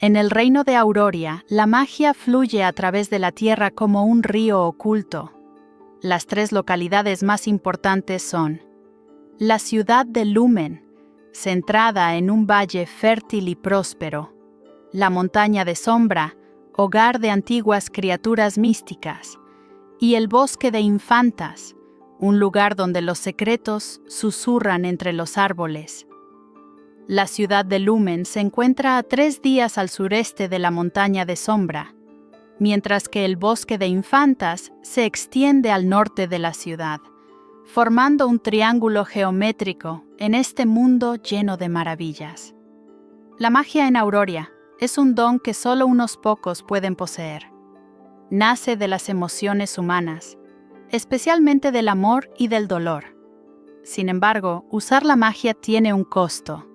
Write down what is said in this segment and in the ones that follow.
En el reino de Auroria, la magia fluye a través de la tierra como un río oculto. Las 3 localidades más importantes son la ciudad de Lumen, centrada en un valle fértil y próspero; la montaña de Sombra, hogar de antiguas criaturas místicas; y el bosque de Infantas, un lugar donde los secretos susurran entre los árboles. La ciudad de Lumen se encuentra a 3 días al sureste de la montaña de Sombra, mientras que el bosque de Infantas se extiende al norte de la ciudad, formando un triángulo geométrico en este mundo lleno de maravillas. La magia en Auroria es un don que solo unos pocos pueden poseer. Nace de las emociones humanas, especialmente del amor y del dolor. Sin embargo, usar la magia tiene un costo.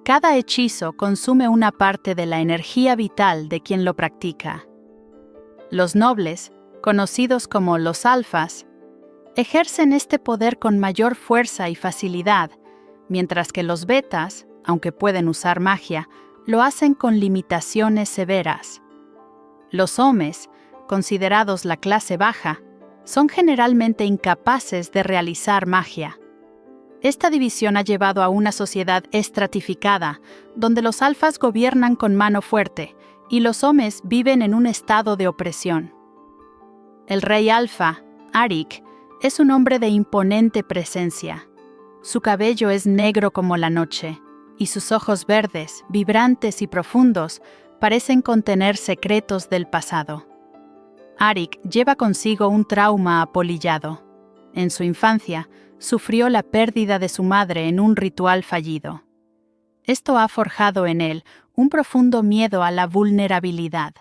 Cada hechizo consume una parte de la energía vital de quien lo practica. Los nobles, conocidos como los alfas, ejercen este poder con mayor fuerza y facilidad, mientras que los betas, aunque pueden usar magia, lo hacen con limitaciones severas. Los homes, considerados la clase baja, son generalmente incapaces de realizar magia. Esta división ha llevado a una sociedad estratificada, donde los alfas gobiernan con mano fuerte y los homes viven en un estado de opresión. El rey alfa, Arik, es un hombre de imponente presencia. Su cabello es negro como la noche, y sus ojos verdes, vibrantes y profundos, parecen contener secretos del pasado. Arik lleva consigo un trauma apolillado. En su infancia, sufrió la pérdida de su madre en un ritual fallido. Esto ha forjado en él un profundo miedo a la vulnerabilidad.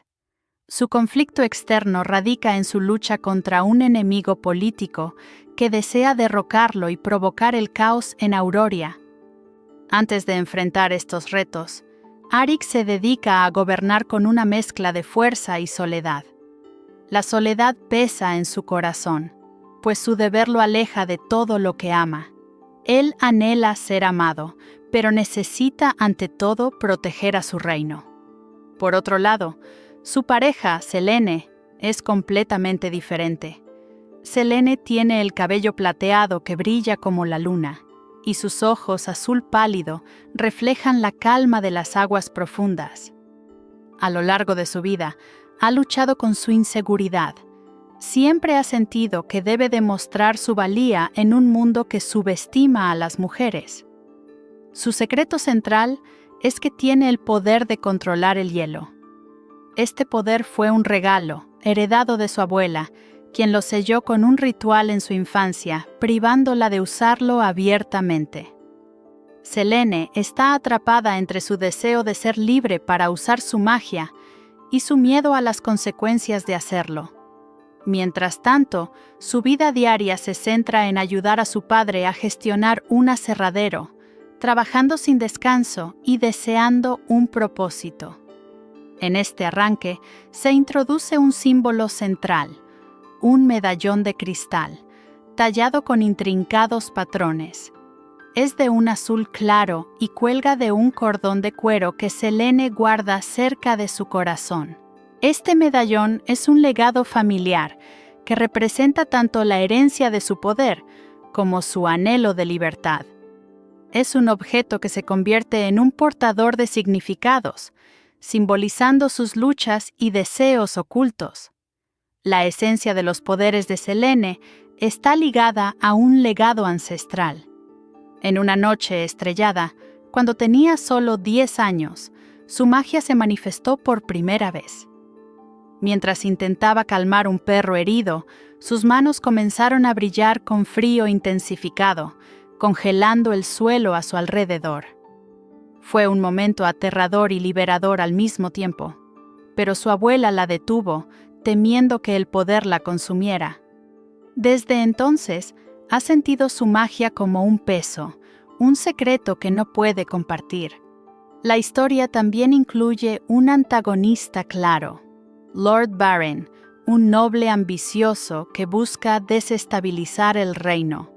Su conflicto externo radica en su lucha contra un enemigo político que desea derrocarlo y provocar el caos en Auroria. Antes de enfrentar estos retos, Arik se dedica a gobernar con una mezcla de fuerza y soledad. La soledad pesa en su corazón, pues su deber lo aleja de todo lo que ama. Él anhela ser amado, pero necesita ante todo proteger a su reino. Por otro lado, su pareja, Selene, es completamente diferente. Selene tiene el cabello plateado que brilla como la luna, y sus ojos azul pálido reflejan la calma de las aguas profundas. A lo largo de su vida, ha luchado con su inseguridad. Siempre ha sentido que debe demostrar su valía en un mundo que subestima a las mujeres. Su secreto central es que tiene el poder de controlar el hielo. Este poder fue un regalo, heredado de su abuela, quien lo selló con un ritual en su infancia, privándola de usarlo abiertamente. Selene está atrapada entre su deseo de ser libre para usar su magia y su miedo a las consecuencias de hacerlo. Mientras tanto, su vida diaria se centra en ayudar a su padre a gestionar un aserradero, trabajando sin descanso y deseando un propósito. En este arranque se introduce un símbolo central, un medallón de cristal, tallado con intrincados patrones. Es de un azul claro y cuelga de un cordón de cuero que Selene guarda cerca de su corazón. Este medallón es un legado familiar que representa tanto la herencia de su poder como su anhelo de libertad. Es un objeto que se convierte en un portador de significados, simbolizando sus luchas y deseos ocultos. La esencia de los poderes de Selene está ligada a un legado ancestral. En una noche estrellada, cuando tenía solo 10 años, su magia se manifestó por primera vez. Mientras intentaba calmar un perro herido, sus manos comenzaron a brillar con frío intensificado, congelando el suelo a su alrededor. Fue un momento aterrador y liberador al mismo tiempo, pero su abuela la detuvo, temiendo que el poder la consumiera. Desde entonces, ha sentido su magia como un peso, un secreto que no puede compartir. La historia también incluye un antagonista claro, Lord Baren, un noble ambicioso que busca desestabilizar el reino.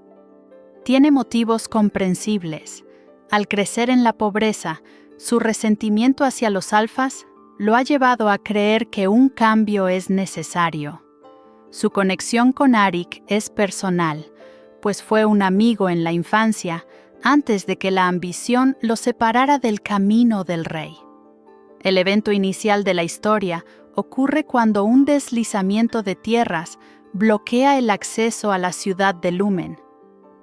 Tiene motivos comprensibles. Al crecer en la pobreza, su resentimiento hacia los alfas lo ha llevado a creer que un cambio es necesario. Su conexión con Arik es personal, pues fue un amigo en la infancia antes de que la ambición lo separara del camino del rey. El evento inicial de la historia ocurre cuando un deslizamiento de tierras bloquea el acceso a la ciudad de Lumen,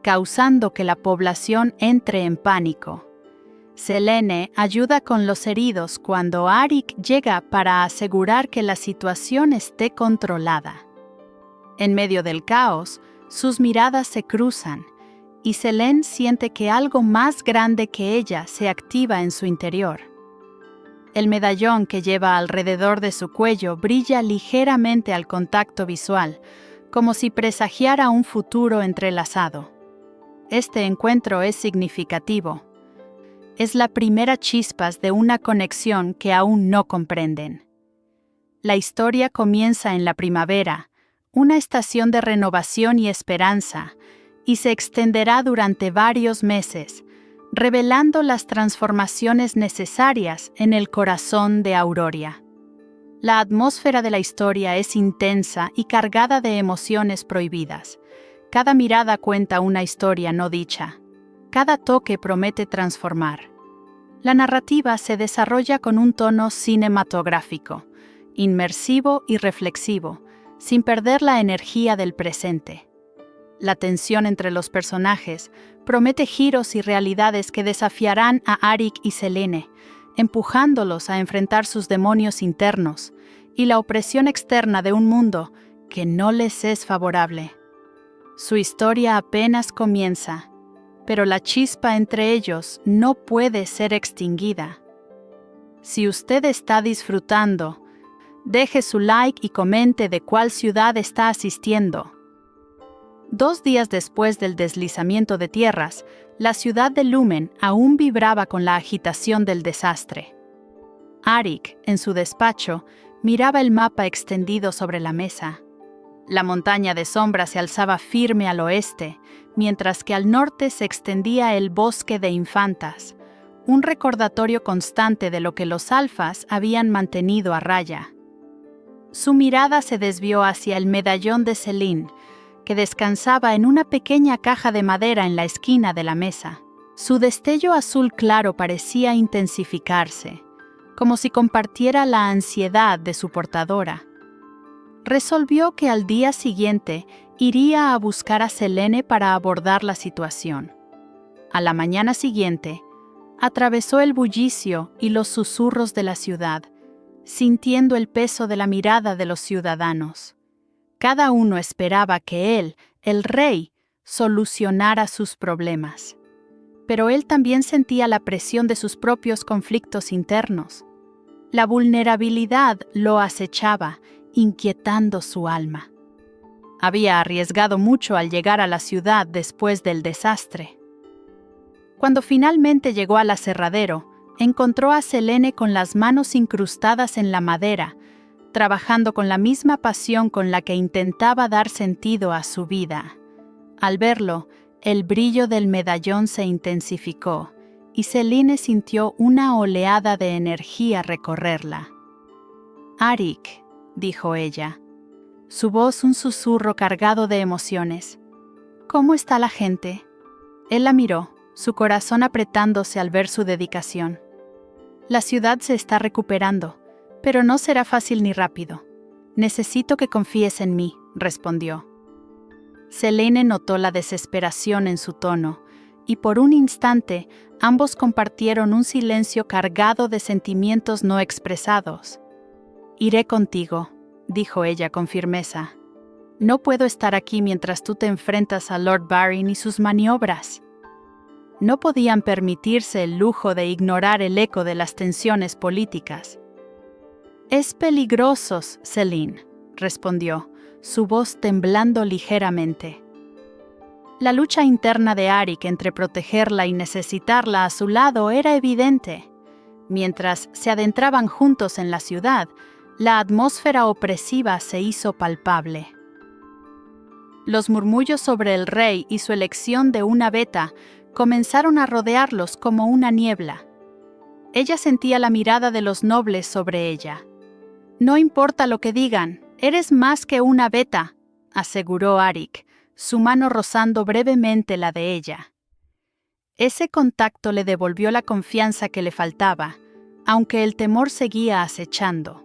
causando que la población entre en pánico. Selene ayuda con los heridos cuando Arik llega para asegurar que la situación esté controlada. En medio del caos, sus miradas se cruzan y Selene siente que algo más grande que ella se activa en su interior. El medallón que lleva alrededor de su cuello brilla ligeramente al contacto visual, como si presagiara un futuro entrelazado. Este encuentro es significativo. Es la primera chispas de una conexión que aún no comprenden. La historia comienza en la primavera, una estación de renovación y esperanza, y se extenderá durante varios meses, revelando las transformaciones necesarias en el corazón de Auroria. La atmósfera de la historia es intensa y cargada de emociones prohibidas. Cada mirada cuenta una historia no dicha. Cada toque promete transformar. La narrativa se desarrolla con un tono cinematográfico, inmersivo y reflexivo, sin perder la energía del presente. La tensión entre los personajes promete giros y realidades que desafiarán a Arik y Selene, empujándolos a enfrentar sus demonios internos y la opresión externa de un mundo que no les es favorable. Su historia apenas comienza, pero la chispa entre ellos no puede ser extinguida. Si usted está disfrutando, deje su like y comente de cuál ciudad está asistiendo. 2 días después del deslizamiento de tierras, la ciudad de Lumen aún vibraba con la agitación del desastre. Arik, en su despacho, miraba el mapa extendido sobre la mesa. La montaña de sombra se alzaba firme al oeste, mientras que al norte se extendía el bosque de infantas, un recordatorio constante de lo que los alfas habían mantenido a raya. Su mirada se desvió hacia el medallón de Selene, que descansaba en una pequeña caja de madera en la esquina de la mesa. Su destello azul claro parecía intensificarse, como si compartiera la ansiedad de su portadora. Resolvió que al día siguiente iría a buscar a Selene para abordar la situación. A la mañana siguiente, atravesó el bullicio y los susurros de la ciudad, sintiendo el peso de la mirada de los ciudadanos. Cada uno esperaba que él, el rey, solucionara sus problemas. Pero él también sentía la presión de sus propios conflictos internos. La vulnerabilidad lo acechaba, inquietando su alma. Había arriesgado mucho al llegar a la ciudad después del desastre. Cuando finalmente llegó al aserradero, encontró a Selene con las manos incrustadas en la madera, trabajando con la misma pasión con la que intentaba dar sentido a su vida. Al verlo, el brillo del medallón se intensificó y Selene sintió una oleada de energía recorrerla. «Arik», dijo ella, su voz un susurro cargado de emociones. «¿Cómo está la gente?» Él la miró, su corazón apretándose al ver su dedicación. «La ciudad se está recuperando, pero no será fácil ni rápido. Necesito que confíes en mí», respondió. Selene notó la desesperación en su tono, y por un instante ambos compartieron un silencio cargado de sentimientos no expresados. «Iré contigo», dijo ella con firmeza. «No puedo estar aquí mientras tú te enfrentas a Lord Varyn y sus maniobras». No podían permitirse el lujo de ignorar el eco de las tensiones políticas. «Es peligroso, Selene», respondió, su voz temblando ligeramente. La lucha interna de Arik entre protegerla y necesitarla a su lado era evidente. Mientras se adentraban juntos en la ciudad, la atmósfera opresiva se hizo palpable. Los murmullos sobre el rey y su elección de una beta comenzaron a rodearlos como una niebla. Ella sentía la mirada de los nobles sobre ella. «No importa lo que digan, eres más que una beta», aseguró Arik, su mano rozando brevemente la de ella. Ese contacto le devolvió la confianza que le faltaba, aunque el temor seguía acechando.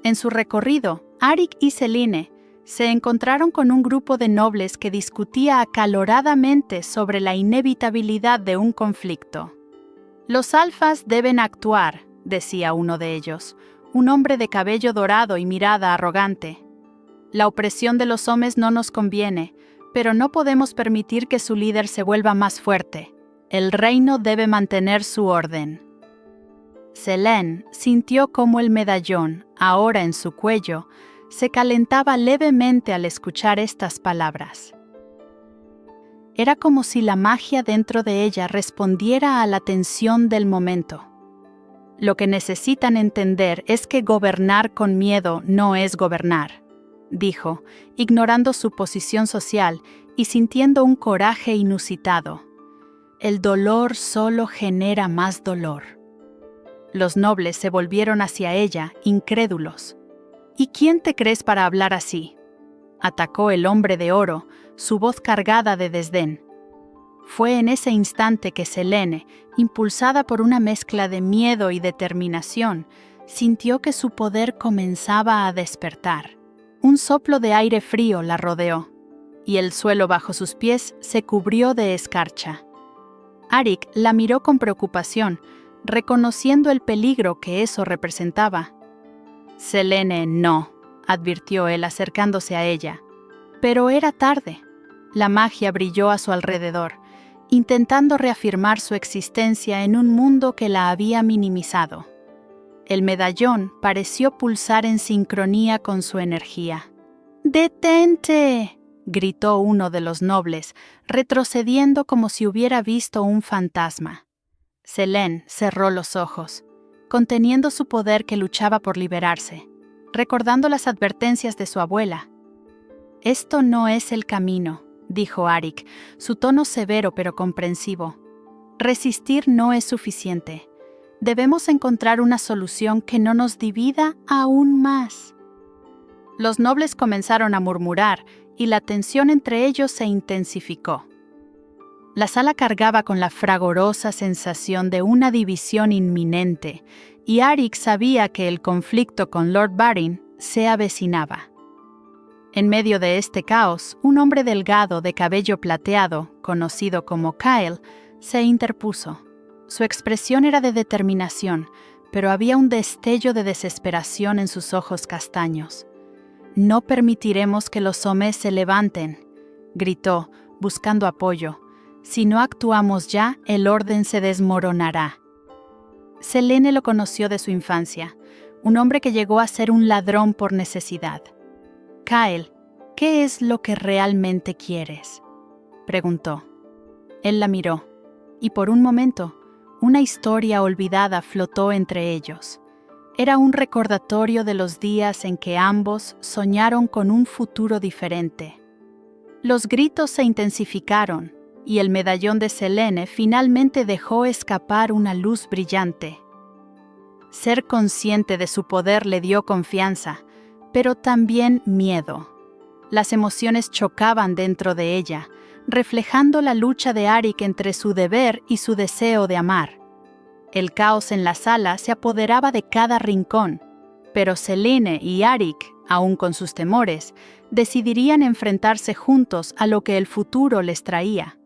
En su recorrido, Arik y Selene se encontraron con un grupo de nobles que discutía acaloradamente sobre la inevitabilidad de un conflicto. «Los alfas deben actuar», decía uno de ellos, un hombre de cabello dorado y mirada arrogante. «La opresión de los hombres no nos conviene, pero no podemos permitir que su líder se vuelva más fuerte. El reino debe mantener su orden». Selene sintió cómo el medallón, ahora en su cuello, se calentaba levemente al escuchar estas palabras. Era como si la magia dentro de ella respondiera a la tensión del momento. «Lo que necesitan entender es que gobernar con miedo no es gobernar», dijo, ignorando su posición social y sintiendo un coraje inusitado. «El dolor solo genera más dolor». Los nobles se volvieron hacia ella, incrédulos. «¿Y quién te crees para hablar así?», atacó el hombre de oro, su voz cargada de desdén. Fue en ese instante que Selene, impulsada por una mezcla de miedo y determinación, sintió que su poder comenzaba a despertar. Un soplo de aire frío la rodeó, y el suelo bajo sus pies se cubrió de escarcha. Arik la miró con preocupación, reconociendo el peligro que eso representaba. «Selene, no», advirtió él acercándose a ella. Pero era tarde. La magia brilló a su alrededor, intentando reafirmar su existencia en un mundo que la había minimizado. El medallón pareció pulsar en sincronía con su energía. «¡Detente!», gritó uno de los nobles, retrocediendo como si hubiera visto un fantasma. Selene cerró los ojos, conteniendo su poder que luchaba por liberarse, recordando las advertencias de su abuela. «Esto no es el camino», dijo Arik, su tono severo pero comprensivo. «Resistir no es suficiente. Debemos encontrar una solución que no nos divida aún más». Los nobles comenzaron a murmurar y la tensión entre ellos se intensificó. La sala cargaba con la fragorosa sensación de una división inminente, y Arik sabía que el conflicto con Lord Barin se avecinaba. En medio de este caos, un hombre delgado de cabello plateado, conocido como Kyle, se interpuso. Su expresión era de determinación, pero había un destello de desesperación en sus ojos castaños. «No permitiremos que los hombres se levanten», gritó, buscando apoyo. «Si no actuamos ya, el orden se desmoronará». Selene lo conoció de su infancia, un hombre que llegó a ser un ladrón por necesidad. «Kyle, ¿qué es lo que realmente quieres?», preguntó. Él la miró, y por un momento, una historia olvidada flotó entre ellos. Era un recordatorio de los días en que ambos soñaron con un futuro diferente. Los gritos se intensificaron, y el medallón de Selene finalmente dejó escapar una luz brillante. Ser consciente de su poder le dio confianza, pero también miedo. Las emociones chocaban dentro de ella, reflejando la lucha de Arik entre su deber y su deseo de amar. El caos en la sala se apoderaba de cada rincón, pero Selene y Arik, aun con sus temores, decidirían enfrentarse juntos a lo que el futuro les traía.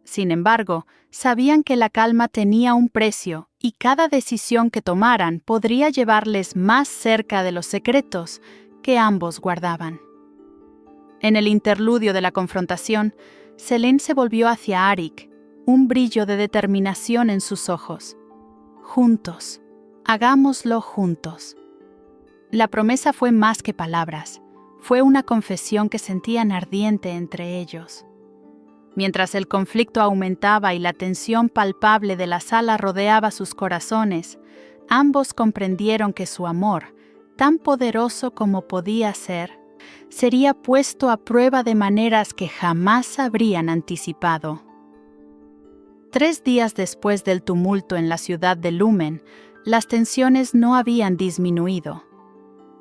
Sin embargo, sabían que la calma tenía un precio y cada decisión que tomaran podría llevarles más cerca de los secretos que ambos guardaban. En el interludio de la confrontación, Selene se volvió hacia Arik, un brillo de determinación en sus ojos. «Juntos, hagámoslo juntos». La promesa fue más que palabras, fue una confesión que sentían ardiente entre ellos. Mientras el conflicto aumentaba y la tensión palpable de la sala rodeaba sus corazones, ambos comprendieron que su amor, tan poderoso como podía ser, sería puesto a prueba de maneras que jamás habrían anticipado. 3 días después del tumulto en la ciudad de Lumen, las tensiones no habían disminuido.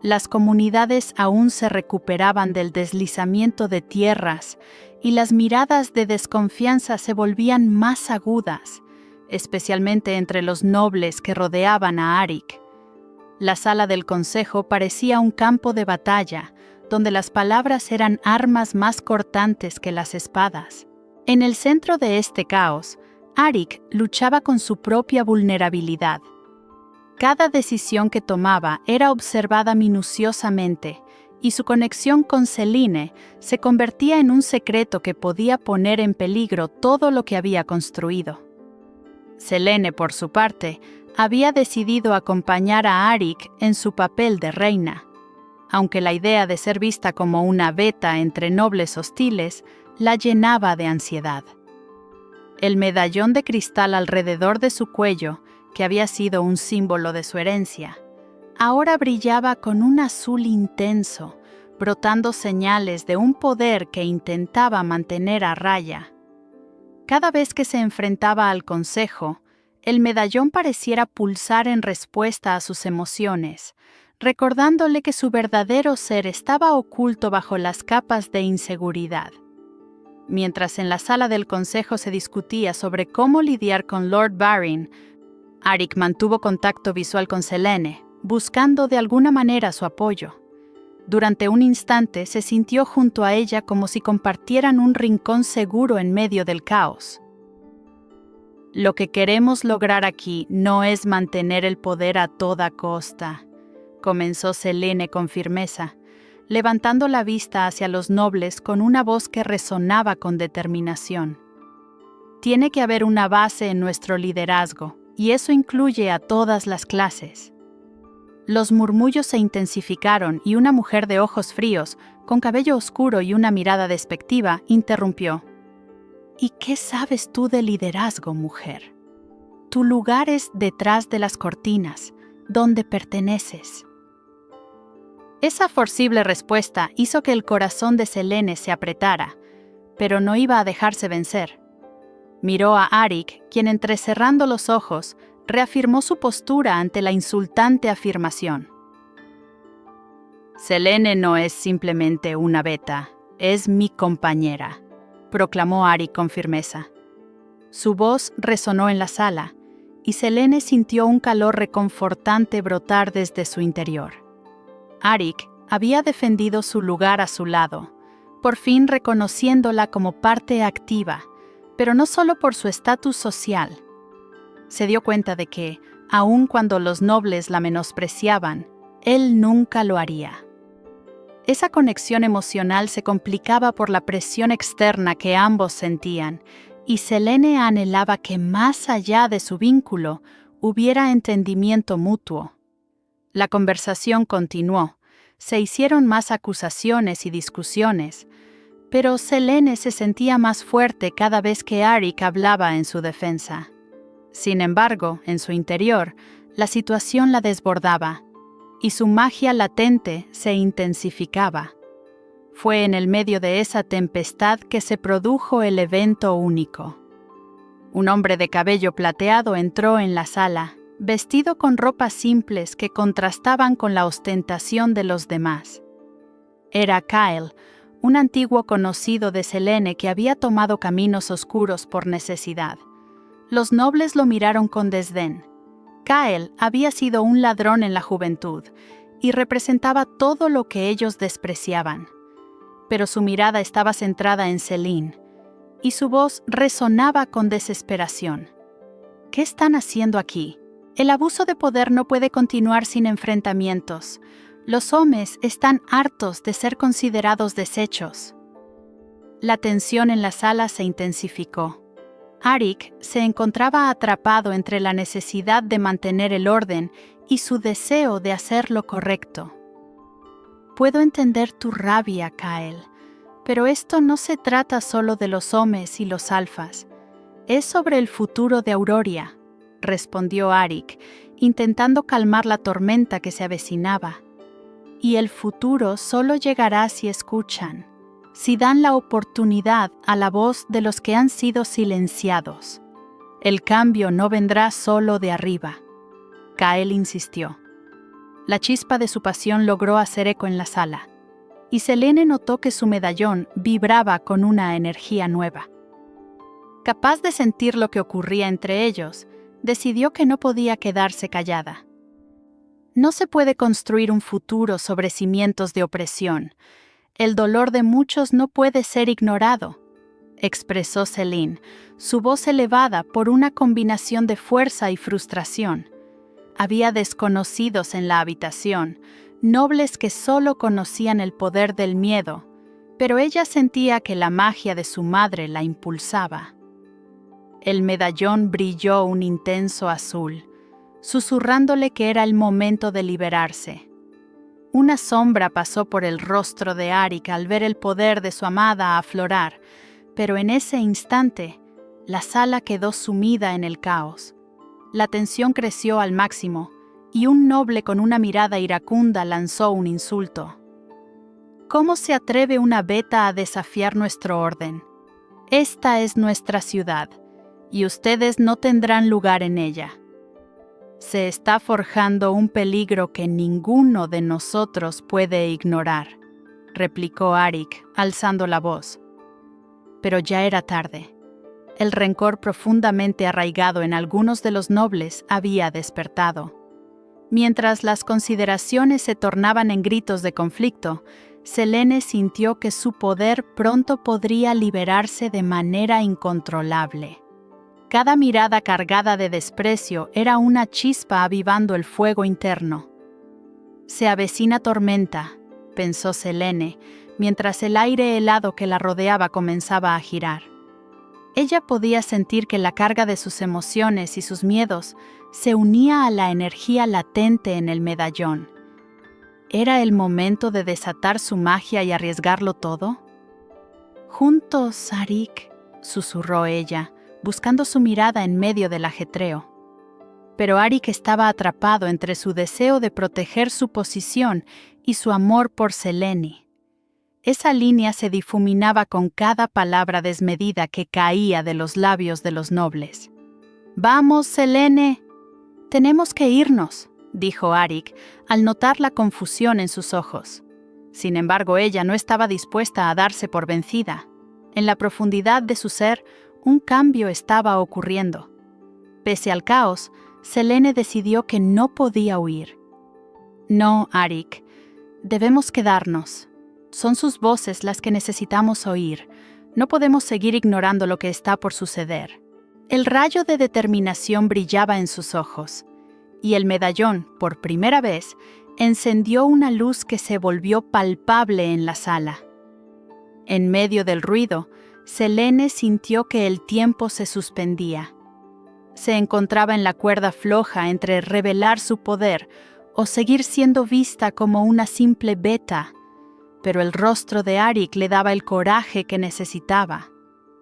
Las comunidades aún se recuperaban del deslizamiento de tierras y las miradas de desconfianza se volvían más agudas, especialmente entre los nobles que rodeaban a Arik. La sala del consejo parecía un campo de batalla, donde las palabras eran armas más cortantes que las espadas. En el centro de este caos, Arik luchaba con su propia vulnerabilidad. Cada decisión que tomaba era observada minuciosamente, y su conexión con Selene se convertía en un secreto que podía poner en peligro todo lo que había construido. Selene, por su parte, había decidido acompañar a Arik en su papel de reina, aunque la idea de ser vista como una beta entre nobles hostiles la llenaba de ansiedad. El medallón de cristal alrededor de su cuello, que había sido un símbolo de su herencia, ahora brillaba con un azul intenso, brotando señales de un poder que intentaba mantener a raya. Cada vez que se enfrentaba al consejo, el medallón pareciera pulsar en respuesta a sus emociones, recordándole que su verdadero ser estaba oculto bajo las capas de inseguridad. Mientras en la sala del consejo se discutía sobre cómo lidiar con Lord Varyn, Arik mantuvo contacto visual con Selene, buscando de alguna manera su apoyo. Durante un instante se sintió junto a ella como si compartieran un rincón seguro en medio del caos. Lo que queremos lograr aquí no es mantener el poder a toda costa, comenzó Selene con firmeza, levantando la vista hacia los nobles con una voz que resonaba con determinación. Tiene que haber una base en nuestro liderazgo, y eso incluye a todas las clases. Los murmullos se intensificaron y una mujer de ojos fríos, con cabello oscuro y una mirada despectiva, interrumpió. ¿Y qué sabes tú de liderazgo, mujer? Tu lugar es detrás de las cortinas, donde perteneces. Esa forcible respuesta hizo que el corazón de Selene se apretara, pero no iba a dejarse vencer. Miró a Arik, quien entrecerrando los ojos, reafirmó su postura ante la insultante afirmación. Selene no es simplemente una beta, es mi compañera, proclamó Arik con firmeza. Su voz resonó en la sala, y Selene sintió un calor reconfortante brotar desde su interior. Arik había defendido su lugar a su lado, por fin reconociéndola como parte activa, pero no solo por su estatus social. Se dio cuenta de que, aun cuando los nobles la menospreciaban, él nunca lo haría. Esa conexión emocional se complicaba por la presión externa que ambos sentían, y Selene anhelaba que más allá de su vínculo hubiera entendimiento mutuo. La conversación continuó, se hicieron más acusaciones y discusiones, pero Selene se sentía más fuerte cada vez que Arik hablaba en su defensa. Sin embargo, en su interior, la situación la desbordaba, y su magia latente se intensificaba. Fue en el medio de esa tempestad que se produjo el evento único. Un hombre de cabello plateado entró en la sala, vestido con ropas simples que contrastaban con la ostentación de los demás. Era Kyle, un antiguo conocido de Selene que había tomado caminos oscuros por necesidad. Los nobles lo miraron con desdén. Kyle había sido un ladrón en la juventud y representaba todo lo que ellos despreciaban. Pero su mirada estaba centrada en Selene, y su voz resonaba con desesperación. ¿Qué están haciendo aquí? El abuso de poder no puede continuar sin enfrentamientos. Los hombres están hartos de ser considerados desechos. La tensión en la sala se intensificó. Arik se encontraba atrapado entre la necesidad de mantener el orden y su deseo de hacer lo correcto. Puedo entender tu rabia, Kyle, pero esto no se trata solo de los hombres y los alfas. Es sobre el futuro de Auroria, respondió Arik, intentando calmar la tormenta que se avecinaba. Y el futuro solo llegará si escuchan, si dan la oportunidad a la voz de los que han sido silenciados. El cambio no vendrá solo de arriba. Kael insistió. La chispa de su pasión logró hacer eco en la sala, y Selene notó que su medallón vibraba con una energía nueva. Capaz de sentir lo que ocurría entre ellos, decidió que no podía quedarse callada. No se puede construir un futuro sobre cimientos de opresión. El dolor de muchos no puede ser ignorado, expresó Selene, su voz elevada por una combinación de fuerza y frustración. Había desconocidos en la habitación, nobles que solo conocían el poder del miedo, pero ella sentía que la magia de su madre la impulsaba. El medallón brilló un intenso azul, susurrándole que era el momento de liberarse. Una sombra pasó por el rostro de Arik al ver el poder de su amada aflorar, pero en ese instante, la sala quedó sumida en el caos. La tensión creció al máximo, y un noble con una mirada iracunda lanzó un insulto. ¿Cómo se atreve una beta a desafiar nuestro orden? Esta es nuestra ciudad, y ustedes no tendrán lugar en ella. Se está forjando un peligro que ninguno de nosotros puede ignorar, replicó Arik, alzando la voz. Pero ya era tarde. El rencor profundamente arraigado en algunos de los nobles había despertado. Mientras las consideraciones se tornaban en gritos de conflicto, Selene sintió que su poder pronto podría liberarse de manera incontrolable. Cada mirada cargada de desprecio era una chispa avivando el fuego interno. Se avecina tormenta, pensó Selene, mientras el aire helado que la rodeaba comenzaba a girar. Ella podía sentir que la carga de sus emociones y sus miedos se unía a la energía latente en el medallón. ¿Era el momento de desatar su magia y arriesgarlo todo? «Juntos, Arik», susurró ella, buscando su mirada en medio del ajetreo. Pero Arik estaba atrapado entre su deseo de proteger su posición y su amor por Selene. Esa línea se difuminaba con cada palabra desmedida que caía de los labios de los nobles. «Vamos, Selene. Tenemos que irnos», dijo Arik, al notar la confusión en sus ojos. Sin embargo, ella no estaba dispuesta a darse por vencida. En la profundidad de su ser, un cambio estaba ocurriendo. Pese al caos, Selene decidió que no podía huir. «No, Arik, debemos quedarnos. Son sus voces las que necesitamos oír. No podemos seguir ignorando lo que está por suceder». El rayo de determinación brillaba en sus ojos, y el medallón, por primera vez, encendió una luz que se volvió palpable en la sala. En medio del ruido, Selene sintió que el tiempo se suspendía. Se encontraba en la cuerda floja entre revelar su poder o seguir siendo vista como una simple beta, pero el rostro de Arik le daba el coraje que necesitaba.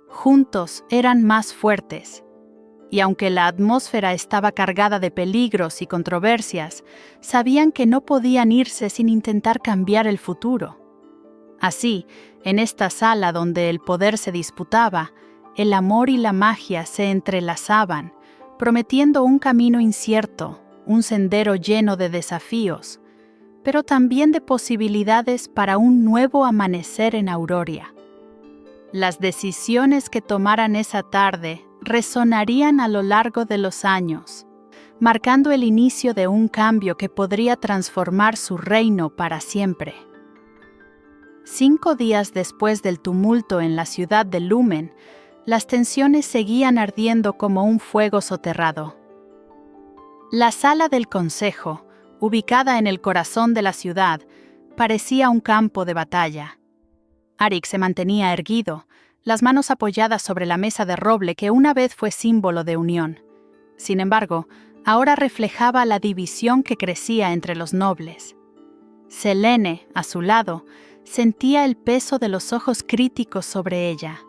Juntos eran más fuertes. Y aunque la atmósfera estaba cargada de peligros y controversias, sabían que no podían irse sin intentar cambiar el futuro. Así, en esta sala donde el poder se disputaba, el amor y la magia se entrelazaban, prometiendo un camino incierto, un sendero lleno de desafíos, pero también de posibilidades para un nuevo amanecer en Auroria. Las decisiones que tomaran esa tarde resonarían a lo largo de los años, marcando el inicio de un cambio que podría transformar su reino para siempre. 5 días después del tumulto en la ciudad de Lumen, las tensiones seguían ardiendo como un fuego soterrado. La sala del consejo, ubicada en el corazón de la ciudad, parecía un campo de batalla. Arik se mantenía erguido, las manos apoyadas sobre la mesa de roble que una vez fue símbolo de unión. Sin embargo, ahora reflejaba la división que crecía entre los nobles. Selene, a su lado, sentía el peso de los ojos críticos sobre ella.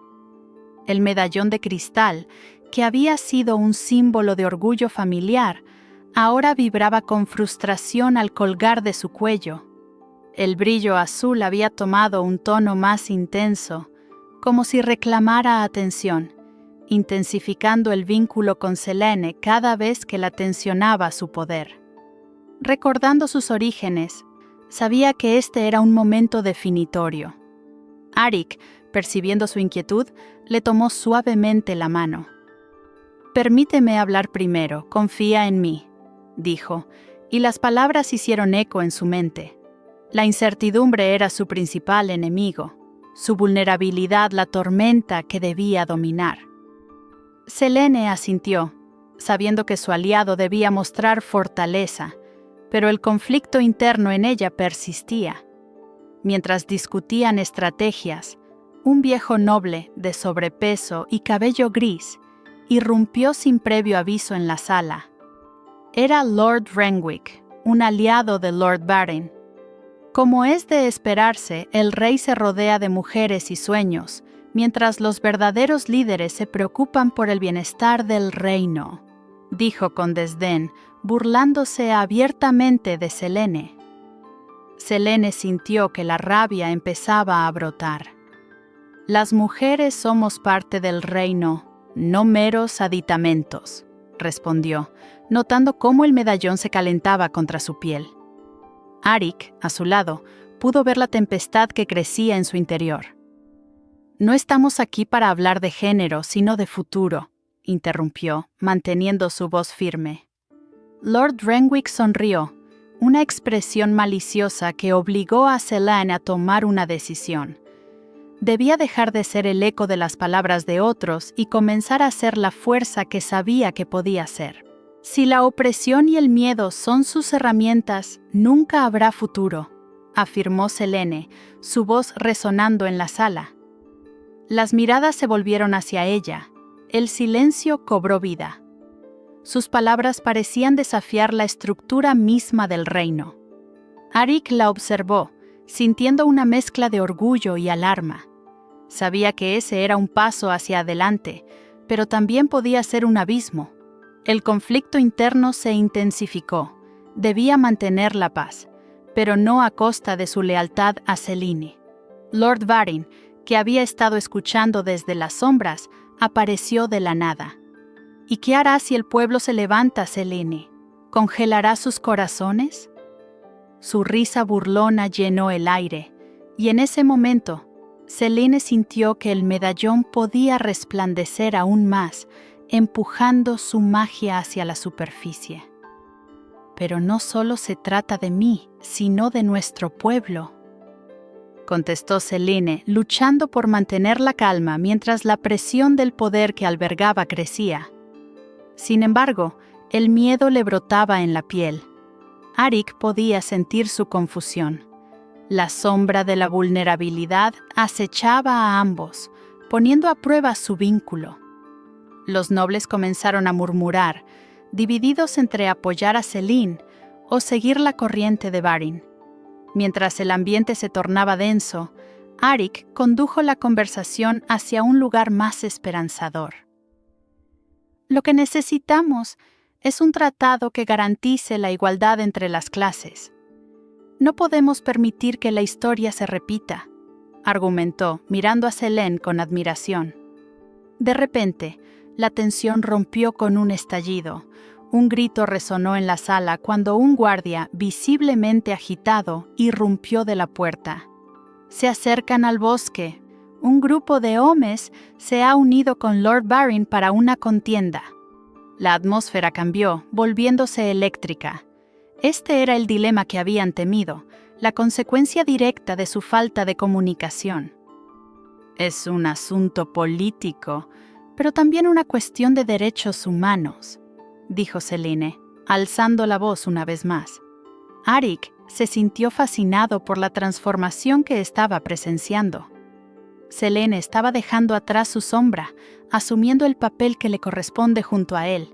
El medallón de cristal, que había sido un símbolo de orgullo familiar, ahora vibraba con frustración al colgar de su cuello. El brillo azul había tomado un tono más intenso, como si reclamara atención, intensificando el vínculo con Selene cada vez que la tensionaba su poder. Recordando sus orígenes, sabía que este era un momento definitorio. Arik, percibiendo su inquietud, le tomó suavemente la mano. «Permíteme hablar primero, confía en mí», dijo, y las palabras hicieron eco en su mente. La incertidumbre era su principal enemigo, su vulnerabilidad la tormenta que debía dominar. Selene asintió, sabiendo que su aliado debía mostrar fortaleza, pero el conflicto interno en ella persistía. Mientras discutían estrategias, un viejo noble de sobrepeso y cabello gris irrumpió sin previo aviso en la sala. Era Lord Renwick, un aliado de Lord Baren. Como es de esperarse, el rey se rodea de mujeres y sueños, mientras los verdaderos líderes se preocupan por el bienestar del reino, dijo con desdén, burlándose abiertamente de Selene. Selene sintió que la rabia empezaba a brotar. «Las mujeres somos parte del reino, no meros aditamentos», respondió, notando cómo el medallón se calentaba contra su piel. Arik, a su lado, pudo ver la tempestad que crecía en su interior. «No estamos aquí para hablar de género, sino de futuro», interrumpió, manteniendo su voz firme. Lord Renwick sonrió, una expresión maliciosa que obligó a Selene a tomar una decisión. Debía dejar de ser el eco de las palabras de otros y comenzar a ser la fuerza que sabía que podía ser. Si la opresión y el miedo son sus herramientas, nunca habrá futuro, afirmó Selene, su voz resonando en la sala. Las miradas se volvieron hacia ella. El silencio cobró vida. Sus palabras parecían desafiar la estructura misma del reino. Arik la observó, sintiendo una mezcla de orgullo y alarma. Sabía que ese era un paso hacia adelante, pero también podía ser un abismo. El conflicto interno se intensificó. Debía mantener la paz, pero no a costa de su lealtad a Selene. Lord Baren, que había estado escuchando desde las sombras, apareció de la nada. ¿Y qué hará si el pueblo se levanta, Selene? ¿Congelará sus corazones? Su risa burlona llenó el aire, y en ese momento, Selene sintió que el medallón podía resplandecer aún más, empujando su magia hacia la superficie. «Pero no solo se trata de mí, sino de nuestro pueblo», contestó Selene, luchando por mantener la calma mientras la presión del poder que albergaba crecía. Sin embargo, el miedo le brotaba en la piel. Arik podía sentir su confusión. La sombra de la vulnerabilidad acechaba a ambos, poniendo a prueba su vínculo. Los nobles comenzaron a murmurar, divididos entre apoyar a Selene o seguir la corriente de Baren. Mientras el ambiente se tornaba denso, Arik condujo la conversación hacia un lugar más esperanzador. «Lo que necesitamos es un tratado que garantice la igualdad entre las clases. No podemos permitir que la historia se repita», argumentó, mirando a Selene con admiración. De repente, la tensión rompió con un estallido. Un grito resonó en la sala cuando un guardia, visiblemente agitado, irrumpió de la puerta. «Se acercan al bosque. Un grupo de hombres se ha unido con Lord Baren para una contienda». La atmósfera cambió, volviéndose eléctrica. Este era el dilema que habían temido, la consecuencia directa de su falta de comunicación. «Es un asunto político, pero también una cuestión de derechos humanos», dijo Selene, alzando la voz una vez más. Arik se sintió fascinado por la transformación que estaba presenciando. Selene estaba dejando atrás su sombra, asumiendo el papel que le corresponde junto a él.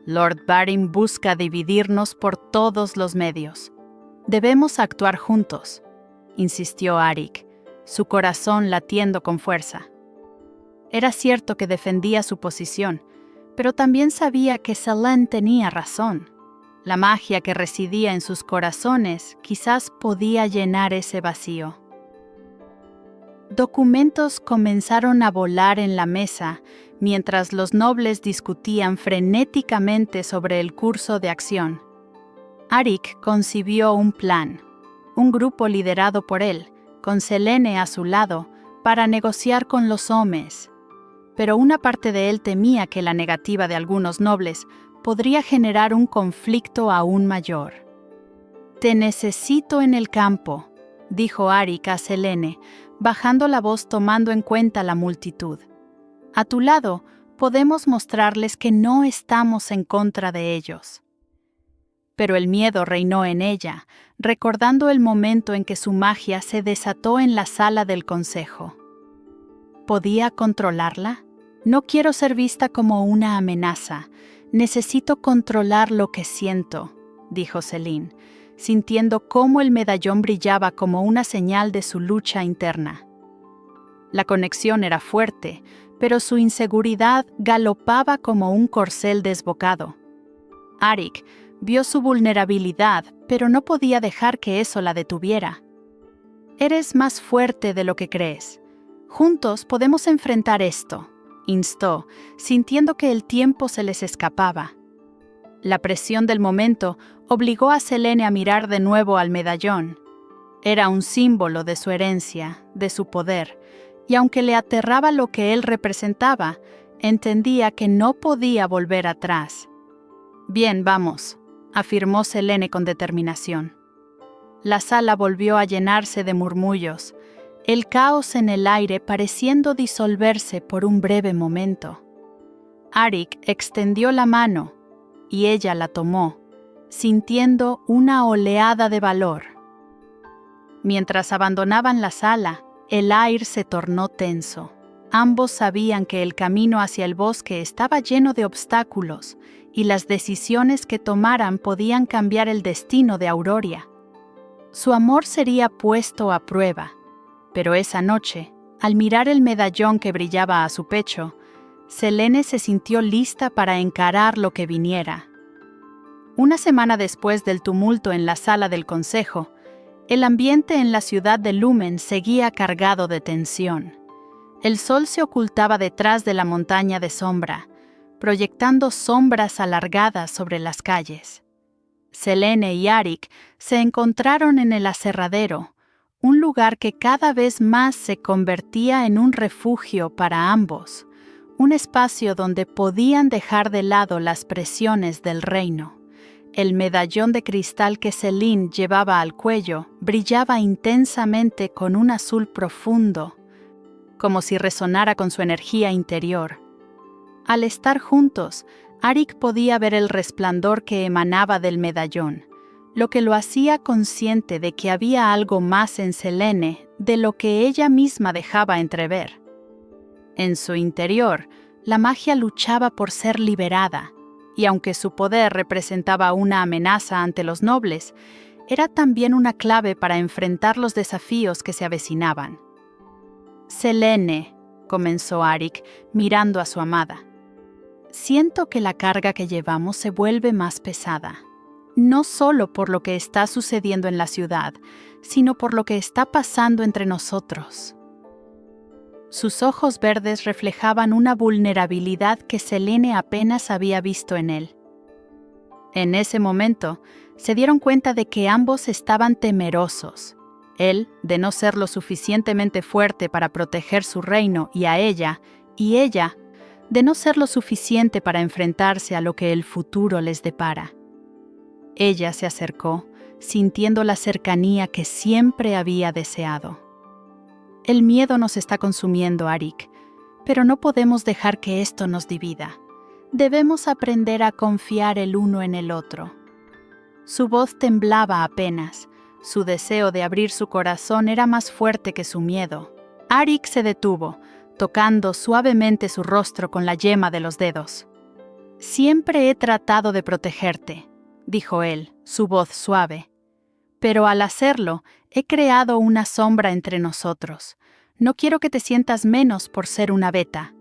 «Lord Baren busca dividirnos por todos los medios. Debemos actuar juntos», insistió Arik, su corazón latiendo con fuerza. Era cierto que defendía su posición, pero también sabía que Selene tenía razón. La magia que residía en sus corazones quizás podía llenar ese vacío. Documentos comenzaron a volar en la mesa mientras los nobles discutían frenéticamente sobre el curso de acción. Arik concibió un plan, un grupo liderado por él, con Selene a su lado, para negociar con los homes. Pero una parte de él temía que la negativa de algunos nobles podría generar un conflicto aún mayor. «Te necesito en el campo», dijo Arik a Selene, bajando la voz tomando en cuenta la multitud. «A tu lado podemos mostrarles que no estamos en contra de ellos». Pero el miedo reinó en ella, recordando el momento en que su magia se desató en la sala del consejo. ¿Podía controlarla? No quiero ser vista como una amenaza. Necesito controlar lo que siento, dijo Selene, sintiendo cómo el medallón brillaba como una señal de su lucha interna. La conexión era fuerte, pero su inseguridad galopaba como un corcel desbocado. Arik vio su vulnerabilidad, pero no podía dejar que eso la detuviera. «Eres más fuerte de lo que crees. Juntos podemos enfrentar esto», instó, sintiendo que el tiempo se les escapaba. La presión del momento obligó a Selene a mirar de nuevo al medallón. Era un símbolo de su herencia, de su poder, y aunque le aterraba lo que él representaba, entendía que no podía volver atrás. «Bien, vamos», afirmó Selene con determinación. La sala volvió a llenarse de murmullos, el caos en el aire pareciendo disolverse por un breve momento. Arik extendió la mano y ella la tomó, sintiendo una oleada de valor. Mientras abandonaban la sala, el aire se tornó tenso. Ambos sabían que el camino hacia el bosque estaba lleno de obstáculos y las decisiones que tomaran podían cambiar el destino de Auroria. Su amor sería puesto a prueba, pero esa noche, al mirar el medallón que brillaba a su pecho, Selene se sintió lista para encarar lo que viniera. Una semana después del tumulto en la sala del consejo, el ambiente en la ciudad de Lumen seguía cargado de tensión. El sol se ocultaba detrás de la montaña de sombra, proyectando sombras alargadas sobre las calles. Selene y Arik se encontraron en el aserradero, un lugar que cada vez más se convertía en un refugio para ambos, un espacio donde podían dejar de lado las presiones del reino. El medallón de cristal que Selene llevaba al cuello brillaba intensamente con un azul profundo, como si resonara con su energía interior. Al estar juntos, Arik podía ver el resplandor que emanaba del medallón, lo que lo hacía consciente de que había algo más en Selene de lo que ella misma dejaba entrever. En su interior, la magia luchaba por ser liberada, y aunque su poder representaba una amenaza ante los nobles, era también una clave para enfrentar los desafíos que se avecinaban. «Selene», comenzó Arik, mirando a su amada. «Siento que la carga que llevamos se vuelve más pesada, no solo por lo que está sucediendo en la ciudad, sino por lo que está pasando entre nosotros». Sus ojos verdes reflejaban una vulnerabilidad que Selene apenas había visto en él. En ese momento, se dieron cuenta de que ambos estaban temerosos. Él, de no ser lo suficientemente fuerte para proteger su reino y ella, de no ser lo suficiente para enfrentarse a lo que el futuro les depara. Ella se acercó, sintiendo la cercanía que siempre había deseado. «El miedo nos está consumiendo, Arik, pero no podemos dejar que esto nos divida. Debemos aprender a confiar el uno en el otro». Su voz temblaba apenas. Su deseo de abrir su corazón era más fuerte que su miedo. Arik se detuvo, tocando suavemente su rostro con la yema de los dedos. «Siempre he tratado de protegerte», dijo él, su voz suave. «Pero al hacerlo, he creado una sombra entre nosotros. No quiero que te sientas menos por ser una beta.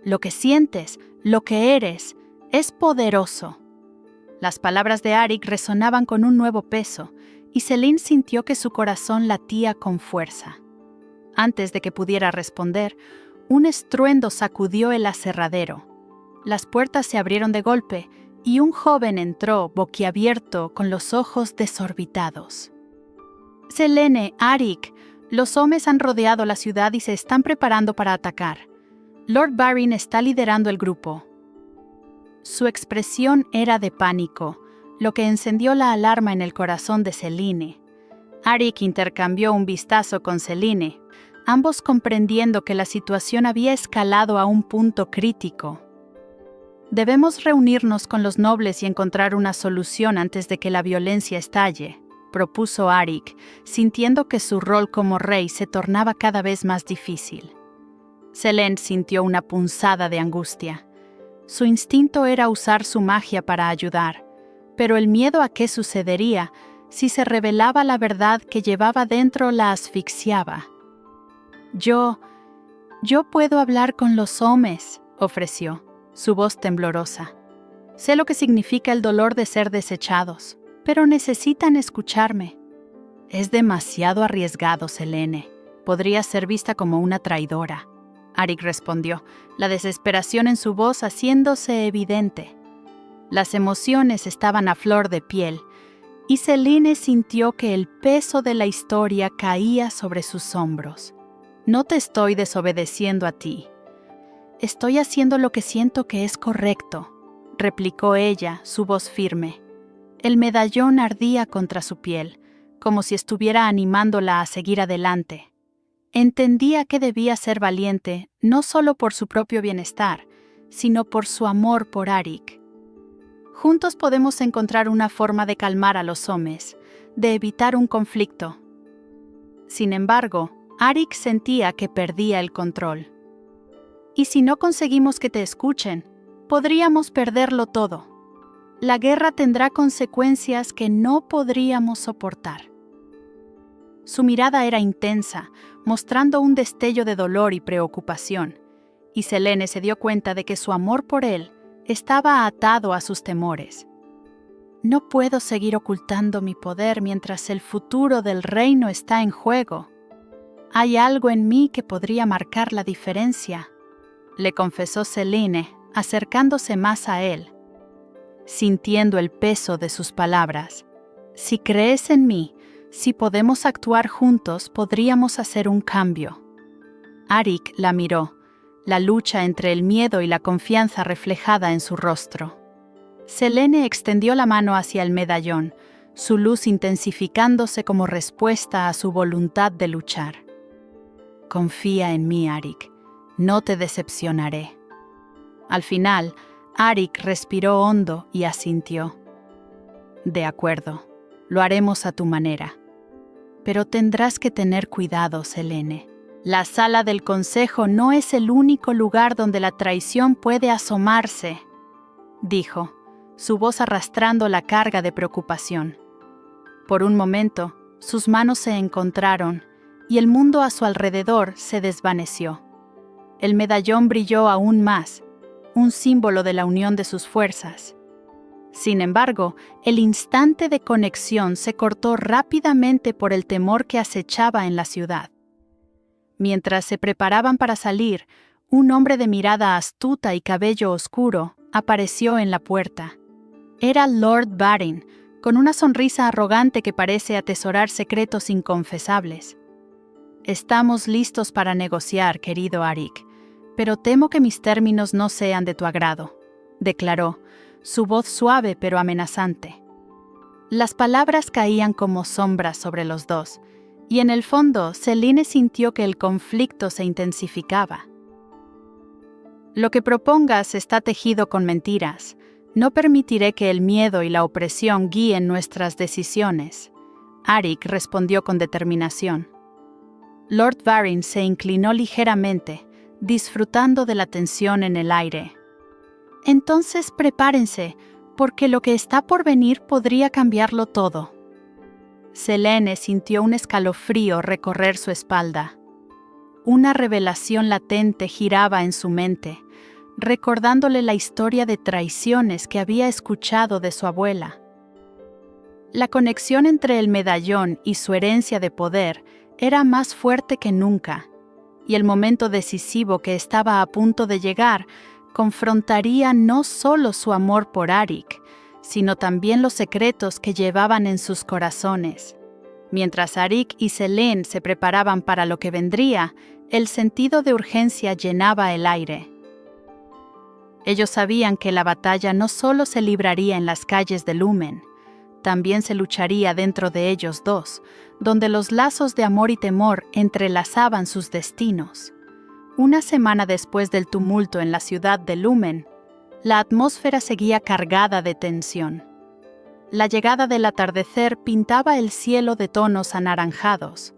Lo que sientes, lo que eres, es poderoso». Las palabras de Arik resonaban con un nuevo peso, y Selene sintió que su corazón latía con fuerza. Antes de que pudiera responder, Un estruendo sacudió el aserradero. Las puertas se abrieron de golpe y un joven entró boquiabierto con los ojos desorbitados. «Selene, Arik, los hombres han rodeado la ciudad y se están preparando para atacar. Lord Varyn está liderando el grupo». Su expresión era de pánico, lo que encendió la alarma en el corazón de Selene. Arik intercambió un vistazo con Selene, ambos comprendiendo que la situación había escalado a un punto crítico. «Debemos reunirnos con los nobles y encontrar una solución antes de que la violencia estalle», propuso Arik, sintiendo que su rol como rey se tornaba cada vez más difícil. Selene sintió una punzada de angustia. Su instinto era usar su magia para ayudar, pero el miedo a qué sucedería si se revelaba la verdad que llevaba dentro la asfixiaba. Yo puedo hablar con los hombres», ofreció, su voz temblorosa. «Sé lo que significa el dolor de ser desechados, pero necesitan escucharme». «Es demasiado arriesgado, Selene. Podrías ser vista como una traidora», Arik respondió, la desesperación en su voz haciéndose evidente. Las emociones estaban a flor de piel, y Selene sintió que el peso de la historia caía sobre sus hombros. «No te estoy desobedeciendo a ti. Estoy haciendo lo que siento que es correcto», replicó ella, su voz firme. El medallón ardía contra su piel, como si estuviera animándola a seguir adelante. Entendía que debía ser valiente, no solo por su propio bienestar, sino por su amor por Arik. «Juntos podemos encontrar una forma de calmar a los hombres, de evitar un conflicto». Sin embargo, Arik sentía que perdía el control. «Y si no conseguimos que te escuchen, podríamos perderlo todo. La guerra tendrá consecuencias que no podríamos soportar». Su mirada era intensa, mostrando un destello de dolor y preocupación, y Selene se dio cuenta de que su amor por él estaba atado a sus temores. «No puedo seguir ocultando mi poder mientras el futuro del reino está en juego. Hay algo en mí que podría marcar la diferencia», le confesó Selene, acercándose más a él. Sintiendo el peso de sus palabras, «Si crees en mí, si podemos actuar juntos, podríamos hacer un cambio». Arik la miró, la lucha entre el miedo y la confianza reflejada en su rostro. Selene extendió la mano hacia el medallón, su luz intensificándose como respuesta a su voluntad de luchar. «Confía en mí, Arik. No te decepcionaré». Al final, Arik respiró hondo y asintió. «De acuerdo, lo haremos a tu manera. Pero tendrás que tener cuidado, Selene. La sala del consejo no es el único lugar donde la traición puede asomarse», dijo, su voz arrastrando la carga de preocupación. Por un momento, sus manos se encontraron y el mundo a su alrededor se desvaneció. El medallón brilló aún más, un símbolo de la unión de sus fuerzas. Sin embargo, el instante de conexión se cortó rápidamente por el temor que acechaba en la ciudad. Mientras se preparaban para salir, un hombre de mirada astuta y cabello oscuro apareció en la puerta. Era Lord Varyn, con una sonrisa arrogante que parece atesorar secretos inconfesables. «Estamos listos para negociar, querido Arik, pero temo que mis términos no sean de tu agrado», declaró, su voz suave pero amenazante. Las palabras caían como sombras sobre los dos, y en el fondo Selene sintió que el conflicto se intensificaba. «Lo que propongas está tejido con mentiras. No permitiré que el miedo y la opresión guíen nuestras decisiones», Arik respondió con determinación. Lord Varyn se inclinó ligeramente, disfrutando de la tensión en el aire. «Entonces prepárense, porque lo que está por venir podría cambiarlo todo». Selene sintió un escalofrío recorrer su espalda. Una revelación latente giraba en su mente, recordándole la historia de traiciones que había escuchado de su abuela. La conexión entre el medallón y su herencia de poder era más fuerte que nunca, y el momento decisivo que estaba a punto de llegar confrontaría no solo su amor por Arik, sino también los secretos que llevaban en sus corazones. Mientras Arik y Selene se preparaban para lo que vendría, el sentido de urgencia llenaba el aire. Ellos sabían que la batalla no solo se libraría en las calles de Lumen, también se lucharía dentro de ellos dos, donde los lazos de amor y temor entrelazaban sus destinos. Una semana después del tumulto en la ciudad de Lumen, la atmósfera seguía cargada de tensión. La llegada del atardecer pintaba el cielo de tonos anaranjados,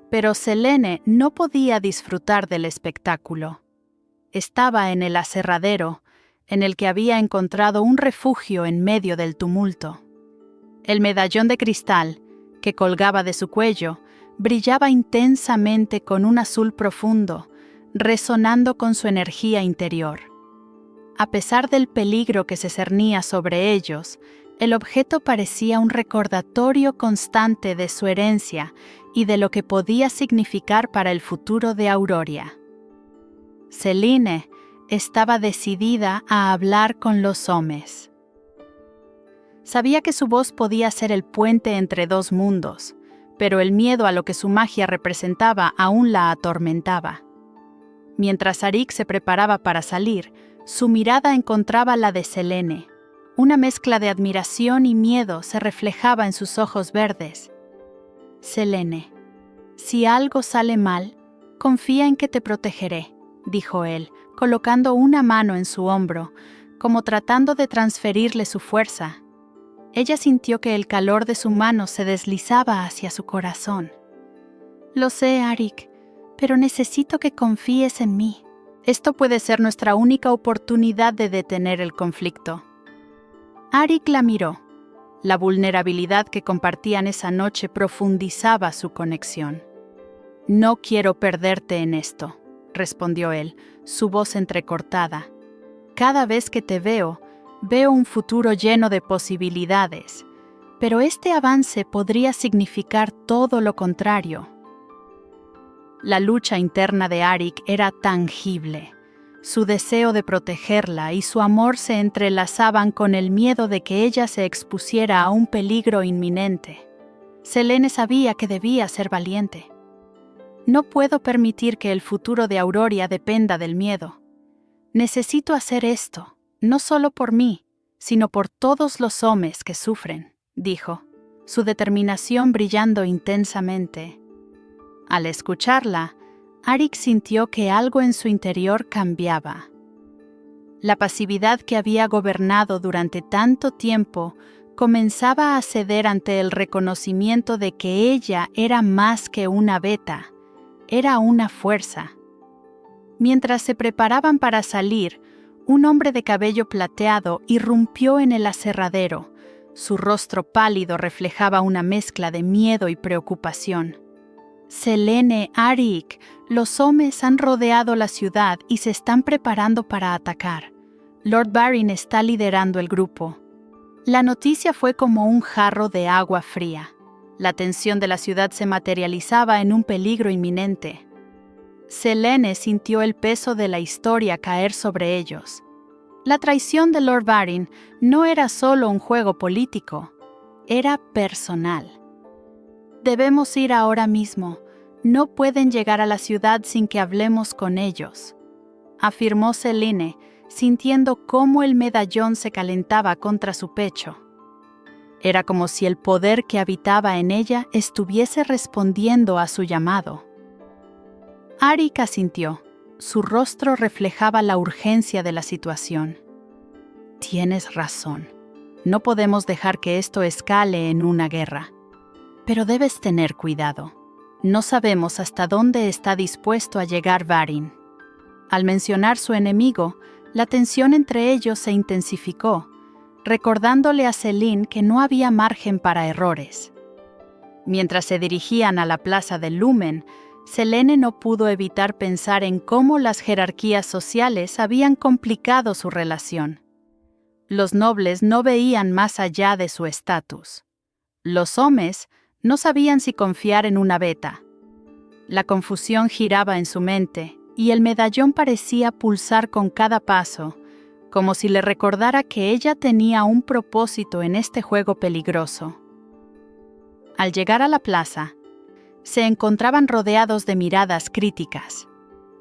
pero Selene no podía disfrutar del espectáculo. Estaba en el aserradero, en el que había encontrado un refugio en medio del tumulto. El medallón de cristal, que colgaba de su cuello, brillaba intensamente con un azul profundo, resonando con su energía interior. A pesar del peligro que se cernía sobre ellos, el objeto parecía un recordatorio constante de su herencia y de lo que podía significar para el futuro de Auroria. Selene estaba decidida a hablar con los hombres. Sabía que su voz podía ser el puente entre dos mundos, pero el miedo a lo que su magia representaba aún la atormentaba. Mientras Arik se preparaba para salir, su mirada encontraba la de Selene. Una mezcla de admiración y miedo se reflejaba en sus ojos verdes. «Selene, si algo sale mal, confía en que te protegeré», dijo él, colocando una mano en su hombro, como tratando de transferirle su fuerza. Ella sintió que el calor de su mano se deslizaba hacia su corazón. «Lo sé, Arik, pero necesito que confíes en mí. Esto puede ser nuestra única oportunidad de detener el conflicto». Arik la miró. La vulnerabilidad que compartían esa noche profundizaba su conexión. «No quiero perderte en esto», respondió él, su voz entrecortada. «Cada vez que te veo un futuro lleno de posibilidades, pero este avance podría significar todo lo contrario». La lucha interna de Arik era tangible. Su deseo de protegerla y su amor se entrelazaban con el miedo de que ella se expusiera a un peligro inminente. Selene sabía que debía ser valiente. «No puedo permitir que el futuro de Auroria dependa del miedo. Necesito hacer esto, no solo por mí, sino por todos los hombres que sufren», dijo, su determinación brillando intensamente. Al escucharla, Arik sintió que algo en su interior cambiaba. La pasividad que había gobernado durante tanto tiempo comenzaba a ceder ante el reconocimiento de que ella era más que una beta, era una fuerza. Mientras se preparaban para salir, un hombre de cabello plateado irrumpió en el aserradero. Su rostro pálido reflejaba una mezcla de miedo y preocupación. «Selene, Arik, los hombres han rodeado la ciudad y se están preparando para atacar. Lord Barin está liderando el grupo». La noticia fue como un jarro de agua fría. La tensión de la ciudad se materializaba en un peligro inminente. Selene sintió el peso de la historia caer sobre ellos. La traición de Lord Barin no era solo un juego político, era personal. «Debemos ir ahora mismo. No pueden llegar a la ciudad sin que hablemos con ellos», afirmó Selene, sintiendo cómo el medallón se calentaba contra su pecho. Era como si el poder que habitaba en ella estuviese respondiendo a su llamado. Arik asintió. Su rostro reflejaba la urgencia de la situación. «Tienes razón. No podemos dejar que esto escale en una guerra. Pero debes tener cuidado. No sabemos hasta dónde está dispuesto a llegar Barin». Al mencionar su enemigo, la tensión entre ellos se intensificó, recordándole a Selene que no había margen para errores. Mientras se dirigían a la plaza del Lumen, Selene no pudo evitar pensar en cómo las jerarquías sociales habían complicado su relación. Los nobles no veían más allá de su estatus. Los hombres no sabían si confiar en una beta. La confusión giraba en su mente, y el medallón parecía pulsar con cada paso, como si le recordara que ella tenía un propósito en este juego peligroso. Al llegar a la plaza, se encontraban rodeados de miradas críticas.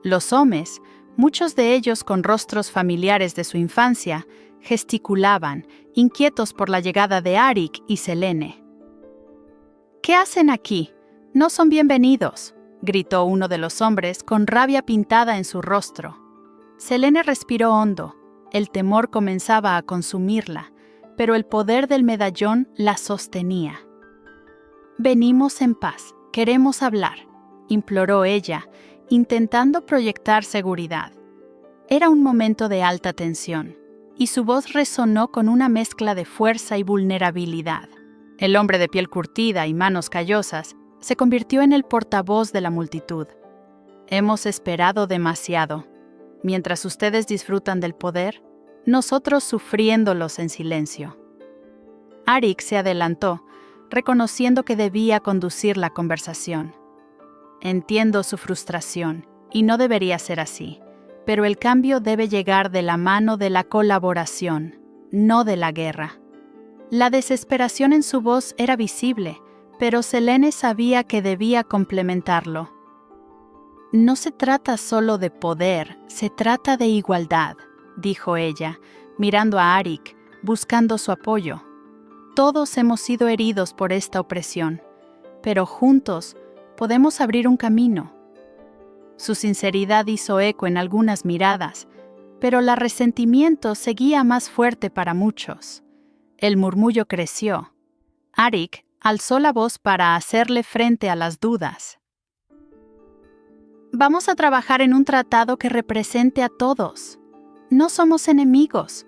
Los hombres, muchos de ellos con rostros familiares de su infancia, gesticulaban, inquietos por la llegada de Arik y Selene. «¿Qué hacen aquí? No son bienvenidos», gritó uno de los hombres con rabia pintada en su rostro. Selene respiró hondo. El temor comenzaba a consumirla, pero el poder del medallón la sostenía. «Venimos en paz, queremos hablar», imploró ella, intentando proyectar seguridad. Era un momento de alta tensión, y su voz resonó con una mezcla de fuerza y vulnerabilidad. El hombre de piel curtida y manos callosas se convirtió en el portavoz de la multitud. «Hemos esperado demasiado. Mientras ustedes disfrutan del poder, nosotros sufriéndolos en silencio». Arik se adelantó, reconociendo que debía conducir la conversación. «Entiendo su frustración, y no debería ser así, pero el cambio debe llegar de la mano de la colaboración, no de la guerra». La desesperación en su voz era visible, pero Selene sabía que debía complementarlo. «No se trata solo de poder, se trata de igualdad», dijo ella, mirando a Arik, buscando su apoyo. «Todos hemos sido heridos por esta opresión, pero juntos podemos abrir un camino». Su sinceridad hizo eco en algunas miradas, pero el resentimiento seguía más fuerte para muchos. El murmullo creció. Arik alzó la voz para hacerle frente a las dudas. «Vamos a trabajar en un tratado que represente a todos. No somos enemigos.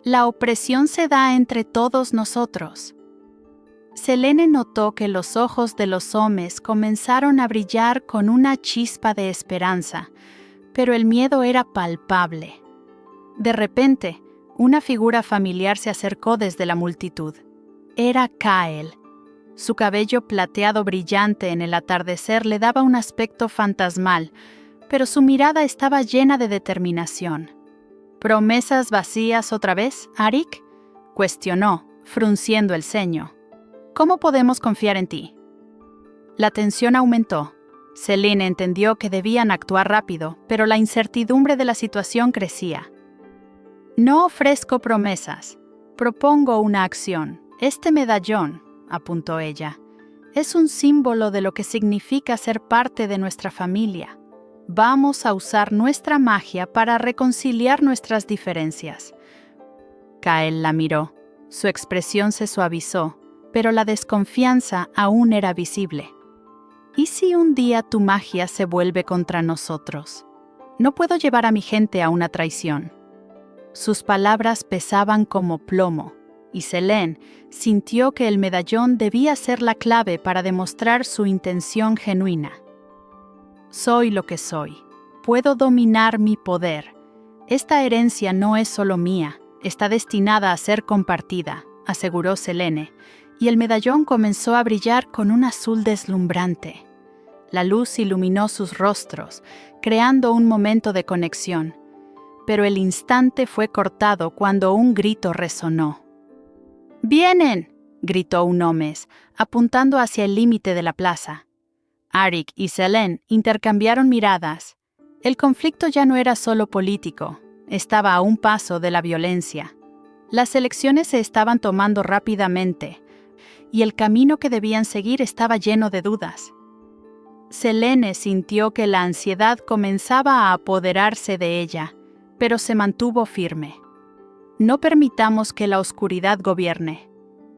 La opresión se da entre todos nosotros». Selene notó que los ojos de los hombres comenzaron a brillar con una chispa de esperanza, pero el miedo era palpable. De repente, una figura familiar se acercó desde la multitud. Era Kael. Su cabello plateado brillante en el atardecer le daba un aspecto fantasmal, pero su mirada estaba llena de determinación. «¿Promesas vacías otra vez, Arik?», cuestionó, frunciendo el ceño. «¿Cómo podemos confiar en ti?». La tensión aumentó. Selene entendió que debían actuar rápido, pero la incertidumbre de la situación crecía. «No ofrezco promesas, propongo una acción. Este medallón», apuntó ella, «es un símbolo de lo que significa ser parte de nuestra familia. Vamos a usar nuestra magia para reconciliar nuestras diferencias». Kael la miró. Su expresión se suavizó, pero la desconfianza aún era visible. «¿Y si un día tu magia se vuelve contra nosotros? No puedo llevar a mi gente a una traición». Sus palabras pesaban como plomo, y Selene sintió que el medallón debía ser la clave para demostrar su intención genuina. «Soy lo que soy. Puedo dominar mi poder. Esta herencia no es solo mía, está destinada a ser compartida», aseguró Selene, y el medallón comenzó a brillar con un azul deslumbrante. La luz iluminó sus rostros, creando un momento de conexión. Pero el instante fue cortado cuando un grito resonó. «¡Vienen!», gritó un hombre, apuntando hacia el límite de la plaza. Arik y Selene intercambiaron miradas. El conflicto ya no era solo político, estaba a un paso de la violencia. Las elecciones se estaban tomando rápidamente, y el camino que debían seguir estaba lleno de dudas. Selene sintió que la ansiedad comenzaba a apoderarse de ella, pero se mantuvo firme. «No permitamos que la oscuridad gobierne.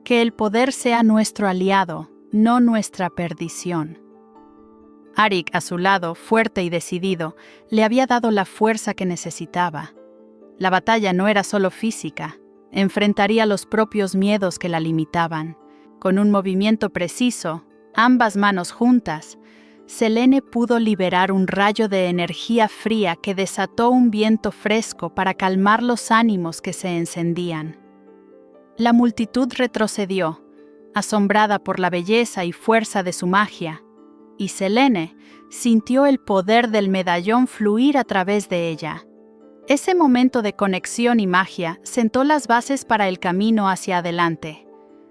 Que el poder sea nuestro aliado, no nuestra perdición». Arik, a su lado, fuerte y decidido, le había dado la fuerza que necesitaba. La batalla no era solo física, enfrentaría los propios miedos que la limitaban. Con un movimiento preciso, ambas manos juntas, Selene pudo liberar un rayo de energía fría que desató un viento fresco para calmar los ánimos que se encendían. La multitud retrocedió, asombrada por la belleza y fuerza de su magia, y Selene sintió el poder del medallón fluir a través de ella. Ese momento de conexión y magia sentó las bases para el camino hacia adelante.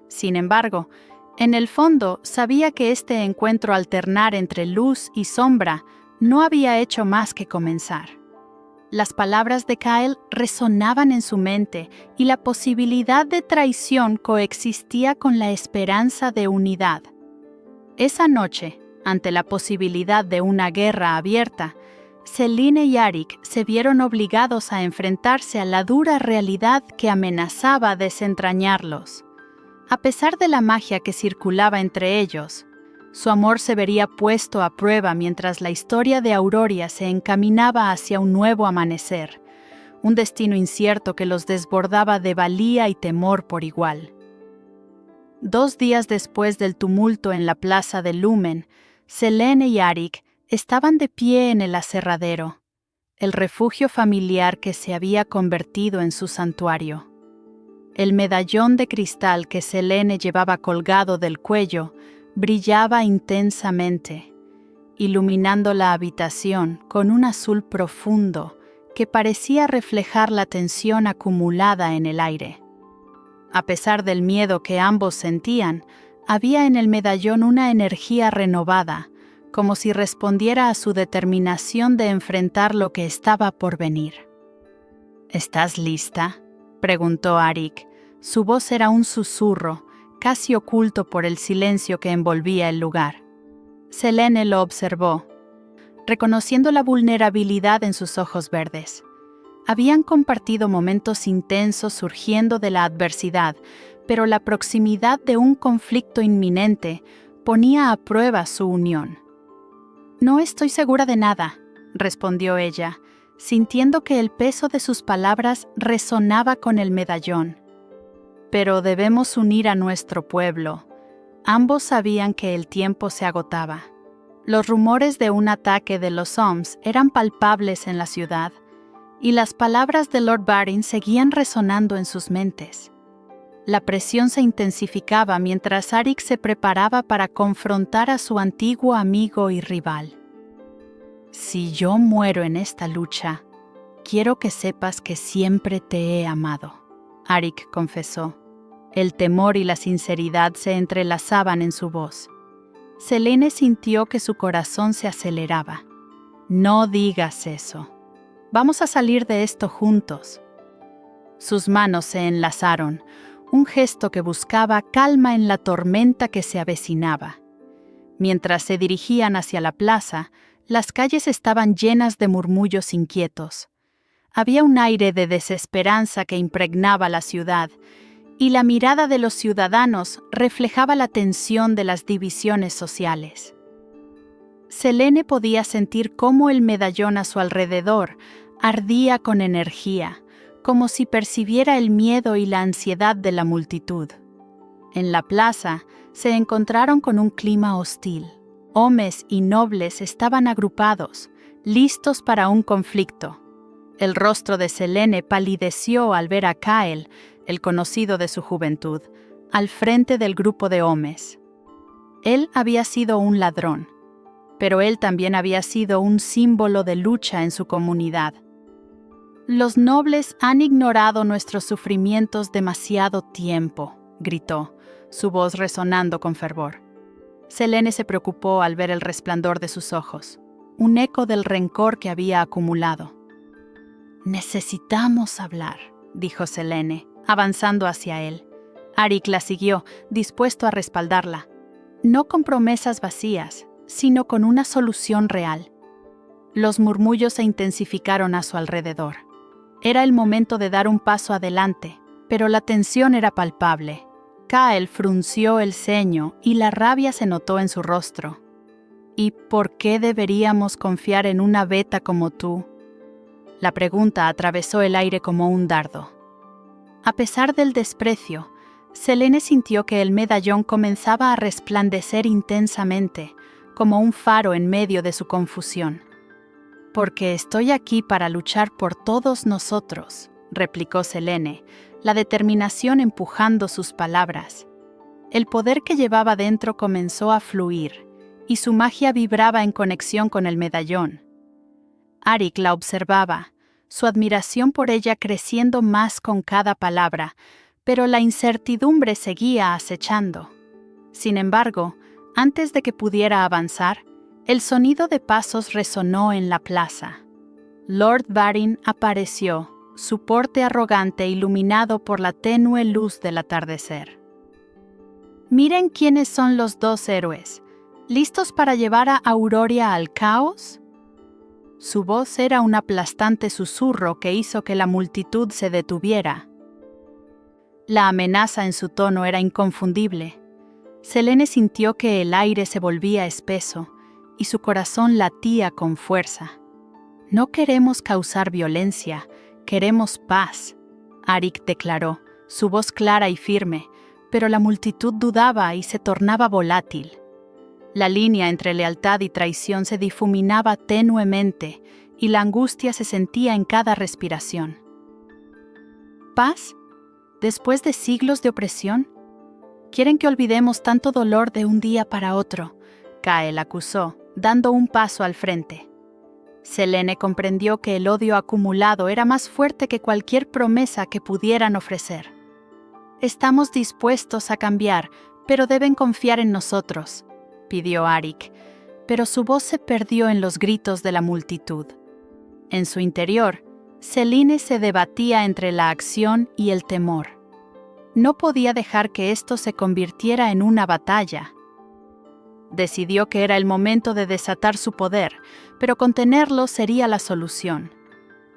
Sin embargo, en el fondo sabía que este encuentro alternar entre luz y sombra no había hecho más que comenzar. Las palabras de Kyle resonaban en su mente y la posibilidad de traición coexistía con la esperanza de unidad. Esa noche, ante la posibilidad de una guerra abierta, Selene y Arik se vieron obligados a enfrentarse a la dura realidad que amenazaba desentrañarlos. A pesar de la magia que circulaba entre ellos, su amor se vería puesto a prueba mientras la historia de Auroria se encaminaba hacia un nuevo amanecer, un destino incierto que los desbordaba de valía y temor por igual. 2 días después del tumulto en la plaza de Lumen, Selene y Arik estaban de pie en el aserradero, el refugio familiar que se había convertido en su santuario. El medallón de cristal que Selene llevaba colgado del cuello brillaba intensamente, iluminando la habitación con un azul profundo que parecía reflejar la tensión acumulada en el aire. A pesar del miedo que ambos sentían, había en el medallón una energía renovada, como si respondiera a su determinación de enfrentar lo que estaba por venir. ¿Estás lista?, preguntó Arik. Su voz era un susurro, casi oculto por el silencio que envolvía el lugar. Selene lo observó, reconociendo la vulnerabilidad en sus ojos verdes. Habían compartido momentos intensos surgiendo de la adversidad, pero la proximidad de un conflicto inminente ponía a prueba su unión. «No estoy segura de nada», respondió ella, sintiendo que el peso de sus palabras resonaba con el medallón. «Pero debemos unir a nuestro pueblo». Ambos sabían que el tiempo se agotaba. Los rumores de un ataque de los Soms eran palpables en la ciudad, y las palabras de Lord Barin seguían resonando en sus mentes. La presión se intensificaba mientras Arik se preparaba para confrontar a su antiguo amigo y rival. «Si yo muero en esta lucha, quiero que sepas que siempre te he amado», Arik confesó. El temor y la sinceridad se entrelazaban en su voz. Selene sintió que su corazón se aceleraba. «No digas eso. Vamos a salir de esto juntos». Sus manos se enlazaron, un gesto que buscaba calma en la tormenta que se avecinaba. Mientras se dirigían hacia la plaza, las calles estaban llenas de murmullos inquietos. Había un aire de desesperanza que impregnaba la ciudad, y la mirada de los ciudadanos reflejaba la tensión de las divisiones sociales. Selene podía sentir cómo el medallón a su alrededor ardía con energía, como si percibiera el miedo y la ansiedad de la multitud. En la plaza se encontraron con un clima hostil. Hombres y nobles estaban agrupados, listos para un conflicto. El rostro de Selene palideció al ver a Kyle, el conocido de su juventud, al frente del grupo de hombres. Él había sido un ladrón, pero él también había sido un símbolo de lucha en su comunidad. «Los nobles han ignorado nuestros sufrimientos demasiado tiempo», gritó, su voz resonando con fervor. Selene se preocupó al ver el resplandor de sus ojos, un eco del rencor que había acumulado. «Necesitamos hablar», dijo Selene, avanzando hacia él. Arik la siguió, dispuesto a respaldarla. No con promesas vacías, sino con una solución real. Los murmullos se intensificaron a su alrededor. Era el momento de dar un paso adelante, pero la tensión era palpable. Kyle frunció el ceño y la rabia se notó en su rostro. «¿Y por qué deberíamos confiar en una beta como tú?». La pregunta atravesó el aire como un dardo. A pesar del desprecio, Selene sintió que el medallón comenzaba a resplandecer intensamente, como un faro en medio de su confusión. «Porque estoy aquí para luchar por todos nosotros», replicó Selene, la determinación empujando sus palabras. El poder que llevaba dentro comenzó a fluir, y su magia vibraba en conexión con el medallón. Arik la observaba, su admiración por ella creciendo más con cada palabra, pero la incertidumbre seguía acechando. Sin embargo, antes de que pudiera avanzar, el sonido de pasos resonó en la plaza. Lord Varin apareció, su porte arrogante iluminado por la tenue luz del atardecer. «Miren quiénes son los dos héroes. ¿Listos para llevar a Auroria al caos?» Su voz era un aplastante susurro que hizo que la multitud se detuviera. La amenaza en su tono era inconfundible. Selene sintió que el aire se volvía espeso y su corazón latía con fuerza. «No queremos causar violencia, queremos paz», Arik declaró, su voz clara y firme, pero la multitud dudaba y se tornaba volátil. La línea entre lealtad y traición se difuminaba tenuemente y la angustia se sentía en cada respiración. ¿Paz? ¿Después de siglos de opresión? ¿Quieren que olvidemos tanto dolor de un día para otro?, Kael acusó, dando un paso al frente. Selene comprendió que el odio acumulado era más fuerte que cualquier promesa que pudieran ofrecer. «Estamos dispuestos a cambiar, pero deben confiar en nosotros», pidió Arik, pero su voz se perdió en los gritos de la multitud. En su interior, Selene se debatía entre la acción y el temor. No podía dejar que esto se convirtiera en una batalla. Decidió que era el momento de desatar su poder, pero contenerlo sería la solución.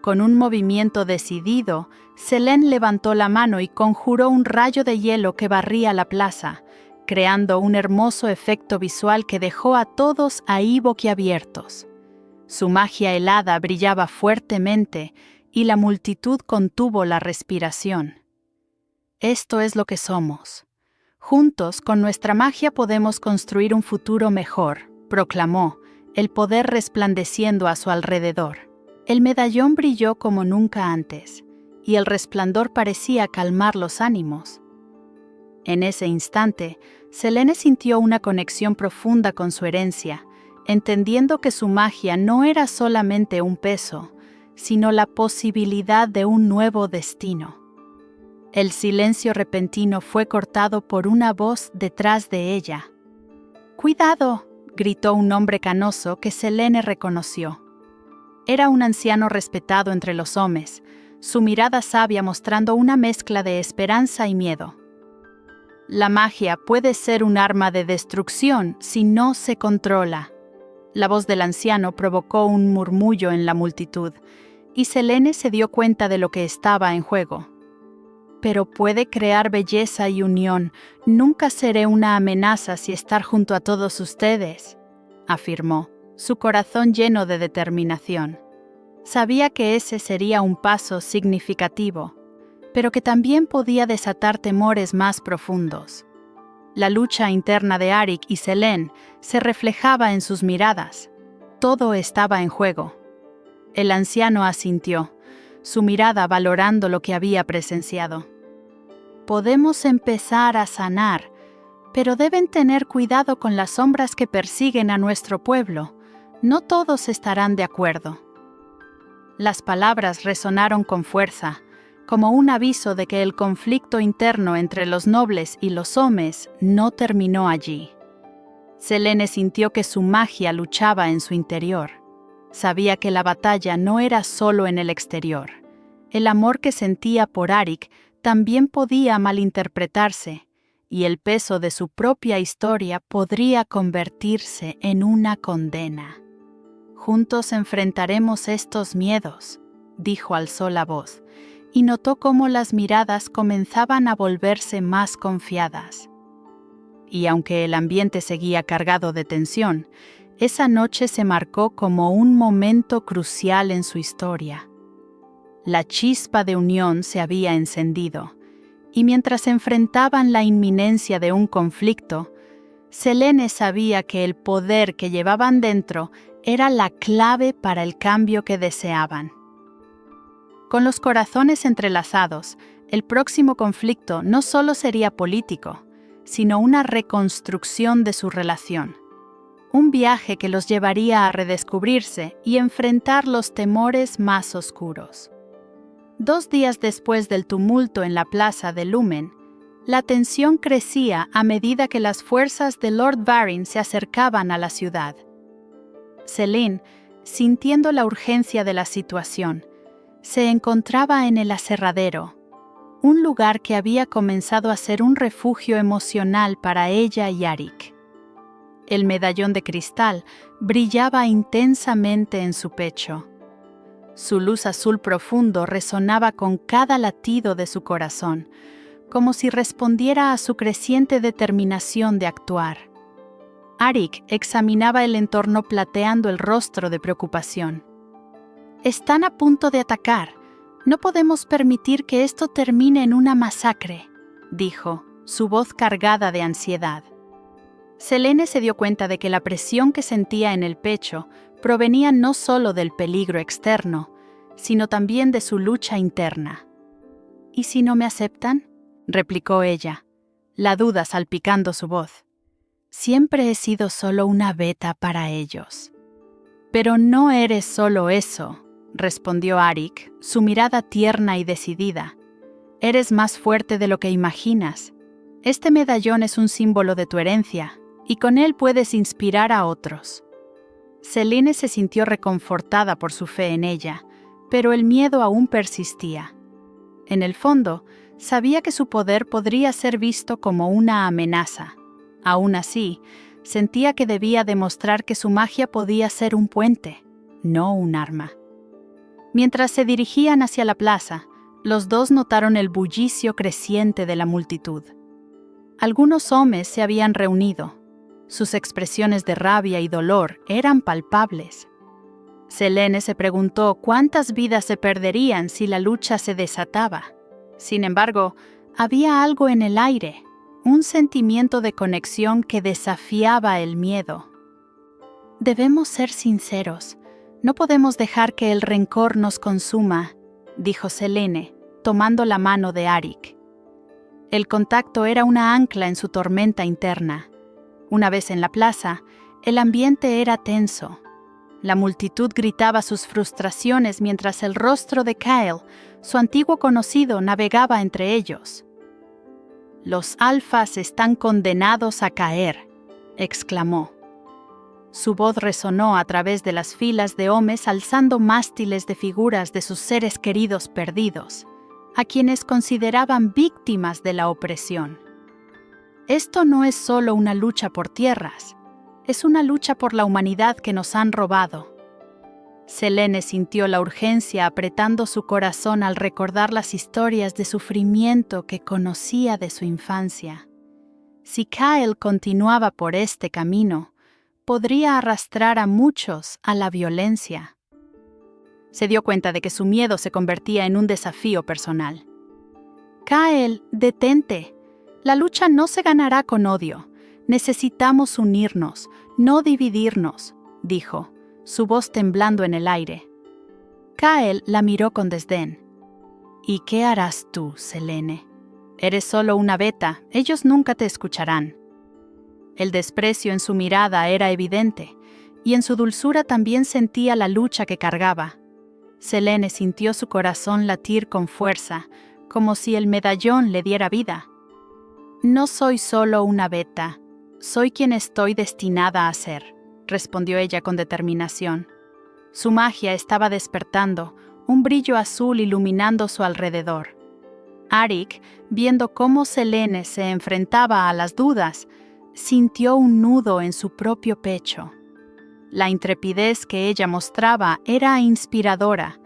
Con un movimiento decidido, Selene levantó la mano y conjuró un rayo de hielo que barría la plaza, creando un hermoso efecto visual que dejó a todos ahí boquiabiertos. Su magia helada brillaba fuertemente y la multitud contuvo la respiración. «Esto es lo que somos. Juntos, con nuestra magia podemos construir un futuro mejor», proclamó, el poder resplandeciendo a su alrededor. El medallón brilló como nunca antes, y el resplandor parecía calmar los ánimos. En ese instante, Selene sintió una conexión profunda con su herencia, entendiendo que su magia no era solamente un peso, sino la posibilidad de un nuevo destino. El silencio repentino fue cortado por una voz detrás de ella. «¡Cuidado!», gritó un hombre canoso que Selene reconoció. Era un anciano respetado entre los hombres, su mirada sabia mostrando una mezcla de esperanza y miedo. «La magia puede ser un arma de destrucción si no se controla». La voz del anciano provocó un murmullo en la multitud, y Selene se dio cuenta de lo que estaba en juego. «Pero puede crear belleza y unión. Nunca seré una amenaza si estar junto a todos ustedes», afirmó, su corazón lleno de determinación. Sabía que ese sería un paso significativo, pero que también podía desatar temores más profundos. La lucha interna de Arik y Selene se reflejaba en sus miradas. Todo estaba en juego. El anciano asintió, su mirada valorando lo que había presenciado. «Podemos empezar a sanar, pero deben tener cuidado con las sombras que persiguen a nuestro pueblo. No todos estarán de acuerdo». Las palabras resonaron con fuerza, como un aviso de que el conflicto interno entre los nobles y los hombres no terminó allí. Selene sintió que su magia luchaba en su interior. Sabía que la batalla no era solo en el exterior. El amor que sentía por Arik también podía malinterpretarse, y el peso de su propia historia podría convertirse en una condena. «Juntos enfrentaremos estos miedos», dijo alzó la voz, y notó cómo las miradas comenzaban a volverse más confiadas. Y aunque el ambiente seguía cargado de tensión, esa noche se marcó como un momento crucial en su historia. La chispa de unión se había encendido, y mientras enfrentaban la inminencia de un conflicto, Selene sabía que el poder que llevaban dentro era la clave para el cambio que deseaban. Con los corazones entrelazados, el próximo conflicto no solo sería político, sino una reconstrucción de su relación. un viaje que los llevaría a redescubrirse y enfrentar los temores más oscuros. 2 días después del tumulto en la plaza de Lumen, la tensión crecía a medida que las fuerzas de Lord Varyn se acercaban a la ciudad. Selene, sintiendo la urgencia de la situación, se encontraba en el aserradero, un lugar que había comenzado a ser un refugio emocional para ella y Arik. El medallón de cristal brillaba intensamente en su pecho. Su luz azul profundo resonaba con cada latido de su corazón, como si respondiera a su creciente determinación de actuar. Arik examinaba el entorno plateando el rostro de preocupación. «Están a punto de atacar. No podemos permitir que esto termine en una masacre», dijo, su voz cargada de ansiedad. Selene se dio cuenta de que la presión que sentía en el pecho provenía no solo del peligro externo, sino también de su lucha interna. «¿Y si no me aceptan?», replicó ella, la duda salpicando su voz. «Siempre he sido solo una beta para ellos». «Pero no eres solo eso», respondió Arik, su mirada tierna y decidida. «Eres más fuerte de lo que imaginas. Este medallón es un símbolo de tu herencia, y con él puedes inspirar a otros». Selene se sintió reconfortada por su fe en ella, pero el miedo aún persistía. En el fondo, sabía que su poder podría ser visto como una amenaza. Aún así, sentía que debía demostrar que su magia podía ser un puente, no un arma. Mientras se dirigían hacia la plaza, los dos notaron el bullicio creciente de la multitud. Algunos hombres se habían reunido. Sus expresiones de rabia y dolor eran palpables. Selene se preguntó cuántas vidas se perderían si la lucha se desataba. Sin embargo, había algo en el aire, un sentimiento de conexión que desafiaba el miedo. «Debemos ser sinceros. No podemos dejar que el rencor nos consuma», dijo Selene, tomando la mano de Arik. El contacto era una ancla en su tormenta interna. Una vez en la plaza, el ambiente era tenso. La multitud gritaba sus frustraciones mientras el rostro de Kyle, su antiguo conocido, navegaba entre ellos. «Los alfas están condenados a caer», exclamó. Su voz resonó a través de las filas de hombres alzando mástiles de figuras de sus seres queridos perdidos, a quienes consideraban víctimas de la opresión. «Esto no es solo una lucha por tierras, es una lucha por la humanidad que nos han robado». Selene sintió la urgencia apretando su corazón al recordar las historias de sufrimiento que conocía de su infancia. Si Kyle continuaba por este camino, podría arrastrar a muchos a la violencia. Se dio cuenta de que su miedo se convertía en un desafío personal. «Kyle, detente. La lucha no se ganará con odio. Necesitamos unirnos, no dividirnos», dijo, su voz temblando en el aire. Kyle la miró con desdén. «¿Y qué harás tú, Selene? Eres solo una beta, ellos nunca te escucharán». El desprecio en su mirada era evidente, y en su dulzura también sentía la lucha que cargaba. Selene sintió su corazón latir con fuerza, como si el medallón le diera vida. «No soy solo una beta, soy quien estoy destinada a ser», respondió ella con determinación. Su magia estaba despertando, un brillo azul iluminando su alrededor. Arik, viendo cómo Selene se enfrentaba a las dudas, sintió un nudo en su propio pecho. La intrepidez que ella mostraba era inspiradora,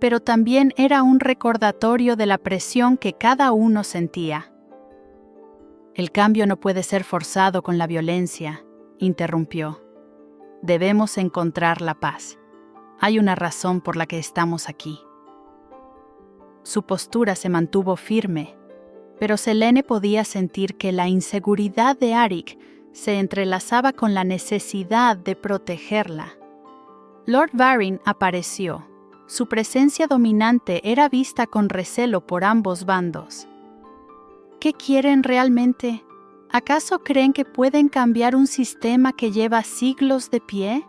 pero también era un recordatorio de la presión que cada uno sentía. «El cambio no puede ser forzado con la violencia», interrumpió. «Debemos encontrar la paz. Hay una razón por la que estamos aquí». Su postura se mantuvo firme, pero Selene podía sentir que la inseguridad de Arik se entrelazaba con la necesidad de protegerla. Lord Varyn apareció. Su presencia dominante era vista con recelo por ambos bandos. «¿Qué quieren realmente?», ¿Acaso creen que pueden cambiar un sistema que lleva siglos de pie?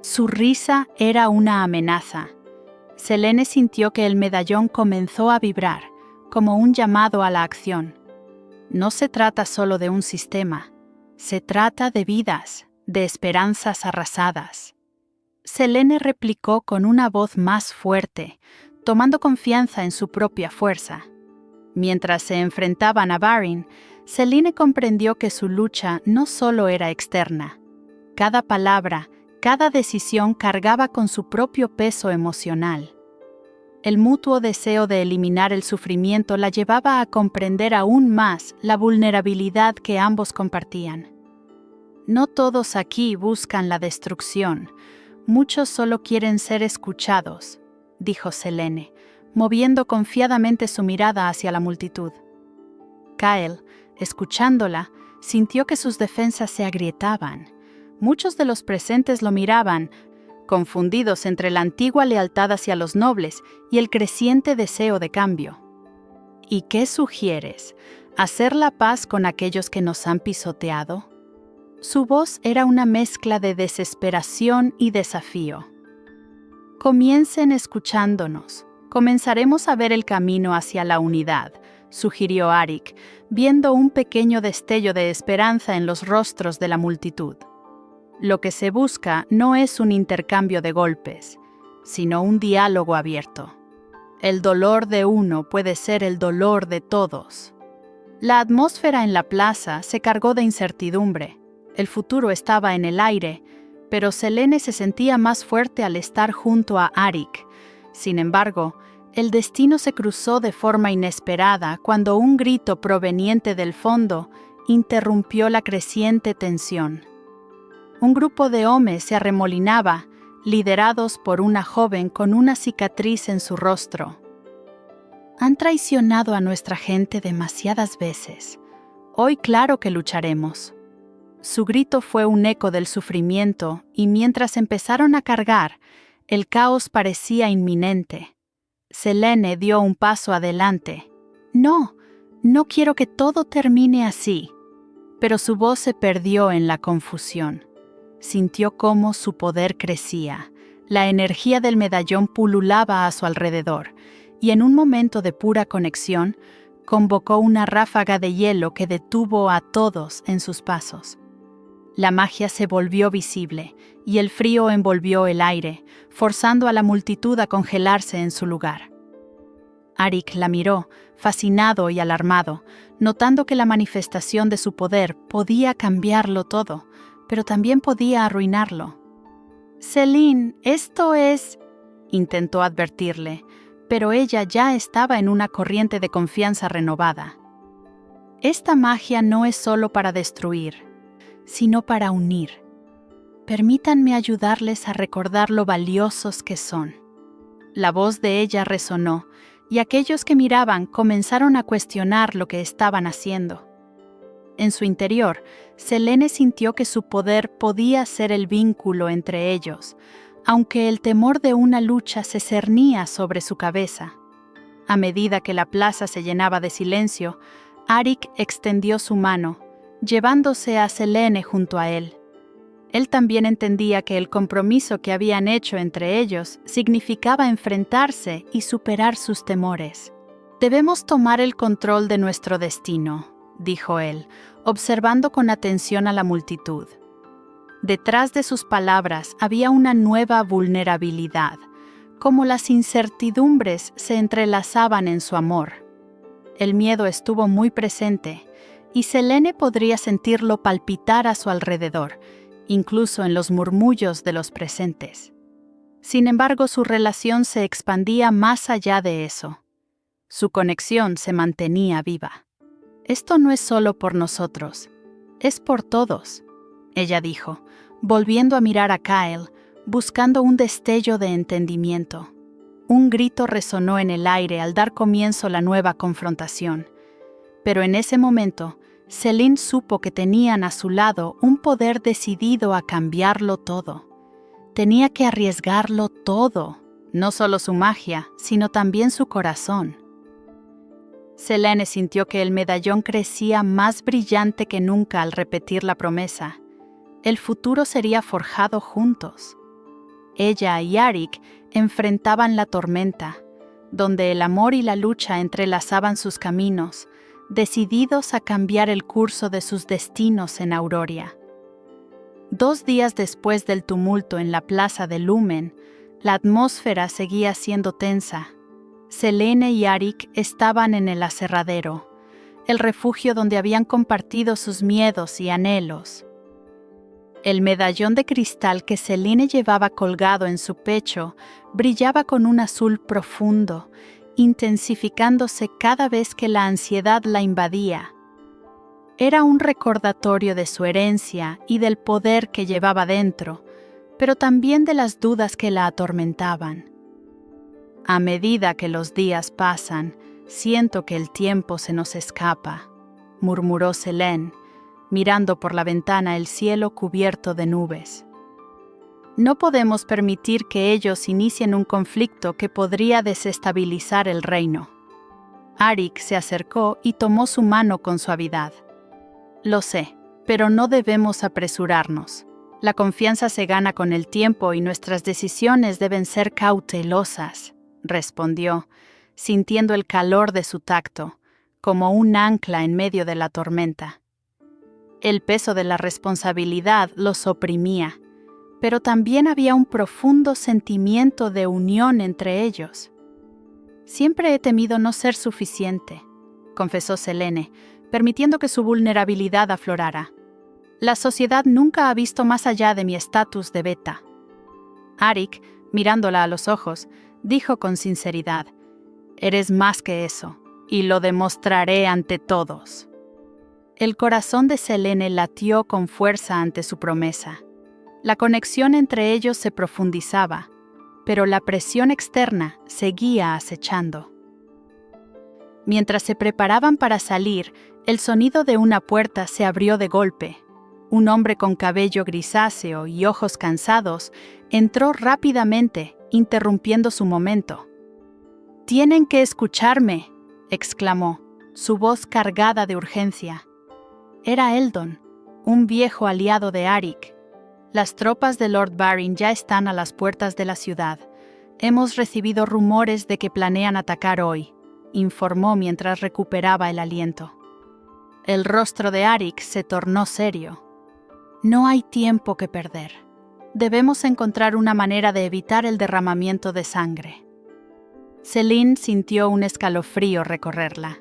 Su risa era una amenaza. Selene sintió que el medallón comenzó a vibrar, como un llamado a la acción. No se trata solo de un sistema, se trata de vidas, de esperanzas arrasadas. Selene replicó con una voz más fuerte, tomando confianza en su propia fuerza. Mientras se enfrentaban a Varin, Selene comprendió que su lucha no solo era externa. Cada palabra, cada decisión cargaba con su propio peso emocional. El mutuo deseo de eliminar el sufrimiento la llevaba a comprender aún más la vulnerabilidad que ambos compartían. No todos aquí buscan la destrucción, muchos solo quieren ser escuchados, dijo Selene, moviendo confiadamente su mirada hacia la multitud. Kyle, escuchándola, sintió que sus defensas se agrietaban. Muchos de los presentes lo miraban, confundidos entre la antigua lealtad hacia los nobles y el creciente deseo de cambio. ¿Y qué sugieres? ¿Hacer la paz con aquellos que nos han pisoteado? Su voz era una mezcla de desesperación y desafío. Comiencen escuchándonos. Comenzaremos a ver el camino hacia la unidad, sugirió Arik, viendo un pequeño destello de esperanza en los rostros de la multitud. Lo que se busca no es un intercambio de golpes, sino un diálogo abierto. El dolor de uno puede ser el dolor de todos. La atmósfera en la plaza se cargó de incertidumbre. El futuro estaba en el aire, pero Selene se sentía más fuerte al estar junto a Arik. Sin embargo, el destino se cruzó de forma inesperada cuando un grito proveniente del fondo interrumpió la creciente tensión. Un grupo de hombres se arremolinaba, liderados por una joven con una cicatriz en su rostro. Han traicionado a nuestra gente demasiadas veces. Hoy claro que lucharemos. Su grito fue un eco del sufrimiento y mientras empezaron a cargar, el caos parecía inminente. Selene dio un paso adelante. No quiero que todo termine así. Pero su voz se perdió en la confusión. Sintió cómo su poder crecía. La energía del medallón pululaba a su alrededor, y en un momento de pura conexión, convocó una ráfaga de hielo que detuvo a todos en sus pasos. La magia se volvió visible, y el frío envolvió el aire, forzando a la multitud a congelarse en su lugar. Arik la miró, fascinado y alarmado, notando que la manifestación de su poder podía cambiarlo todo, pero también podía arruinarlo. «Selene, esto es…», intentó advertirle, pero ella ya estaba en una corriente de confianza renovada. «Esta magia no es solo para destruir, sino para unir. Permítanme ayudarles a recordar lo valiosos que son». La voz de ella resonó, y aquellos que miraban comenzaron a cuestionar lo que estaban haciendo. En su interior, Selene sintió que su poder podía ser el vínculo entre ellos, aunque el temor de una lucha se cernía sobre su cabeza. A medida que la plaza se llenaba de silencio, Arik extendió su mano, llevándose a Selene junto a él. Él también entendía que el compromiso que habían hecho entre ellos significaba enfrentarse y superar sus temores. «Debemos tomar el control de nuestro destino», dijo él, observando con atención a la multitud. Detrás de sus palabras había una nueva vulnerabilidad, como las incertidumbres se entrelazaban en su amor. El miedo estuvo muy presente, y Selene podría sentirlo palpitar a su alrededor, incluso en los murmullos de los presentes. Sin embargo, su relación se expandía más allá de eso. Su conexión se mantenía viva. «Esto no es solo por nosotros, es por todos», ella dijo, volviendo a mirar a Kyle, buscando un destello de entendimiento. Un grito resonó en el aire al dar comienzo la nueva confrontación. Pero en ese momento, Selene supo que tenían a su lado un poder decidido a cambiarlo todo. Tenía que arriesgarlo todo, no solo su magia, sino también su corazón. Selene sintió que el medallón crecía más brillante que nunca al repetir la promesa. El futuro sería forjado juntos. Ella y Arik enfrentaban la tormenta, donde el amor y la lucha entrelazaban sus caminos, decididos a cambiar el curso de sus destinos en Auroria. 2 días después del tumulto en la plaza de Lumen, la atmósfera seguía siendo tensa. Selene y Arik estaban en el aserradero, el refugio donde habían compartido sus miedos y anhelos. El medallón de cristal que Selene llevaba colgado en su pecho brillaba con un azul profundo, intensificándose cada vez que la ansiedad la invadía. Era un recordatorio de su herencia y del poder que llevaba dentro, pero también de las dudas que la atormentaban. A medida que los días pasan, siento que el tiempo se nos escapa, murmuró Selene, mirando por la ventana el cielo cubierto de nubes. No podemos permitir que ellos inicien un conflicto que podría desestabilizar el reino. Arik se acercó y tomó su mano con suavidad. Lo sé, pero no debemos apresurarnos. La confianza se gana con el tiempo y nuestras decisiones deben ser cautelosas, respondió, sintiendo el calor de su tacto, como un ancla en medio de la tormenta. El peso de la responsabilidad los oprimía, pero también había un profundo sentimiento de unión entre ellos. Siempre he temido no ser suficiente, confesó Selene, permitiendo que su vulnerabilidad aflorara. La sociedad nunca ha visto más allá de mi estatus de beta. Arik, mirándola a los ojos, dijo con sinceridad: «Eres más que eso, y lo demostraré ante todos». El corazón de Selene latió con fuerza ante su promesa. La conexión entre ellos se profundizaba, pero la presión externa seguía acechando. Mientras se preparaban para salir, el sonido de una puerta se abrió de golpe. Un hombre con cabello grisáceo y ojos cansados entró rápidamente, interrumpiendo su momento. «Tienen que escucharme», exclamó, su voz cargada de urgencia. Era Eldon, un viejo aliado de Arik. «Las tropas de Lord Varin ya están a las puertas de la ciudad. Hemos recibido rumores de que planean atacar hoy», informó mientras recuperaba el aliento. El rostro de Arik se tornó serio. «No hay tiempo que perder. Debemos encontrar una manera de evitar el derramamiento de sangre». Selene sintió un escalofrío recorrerla.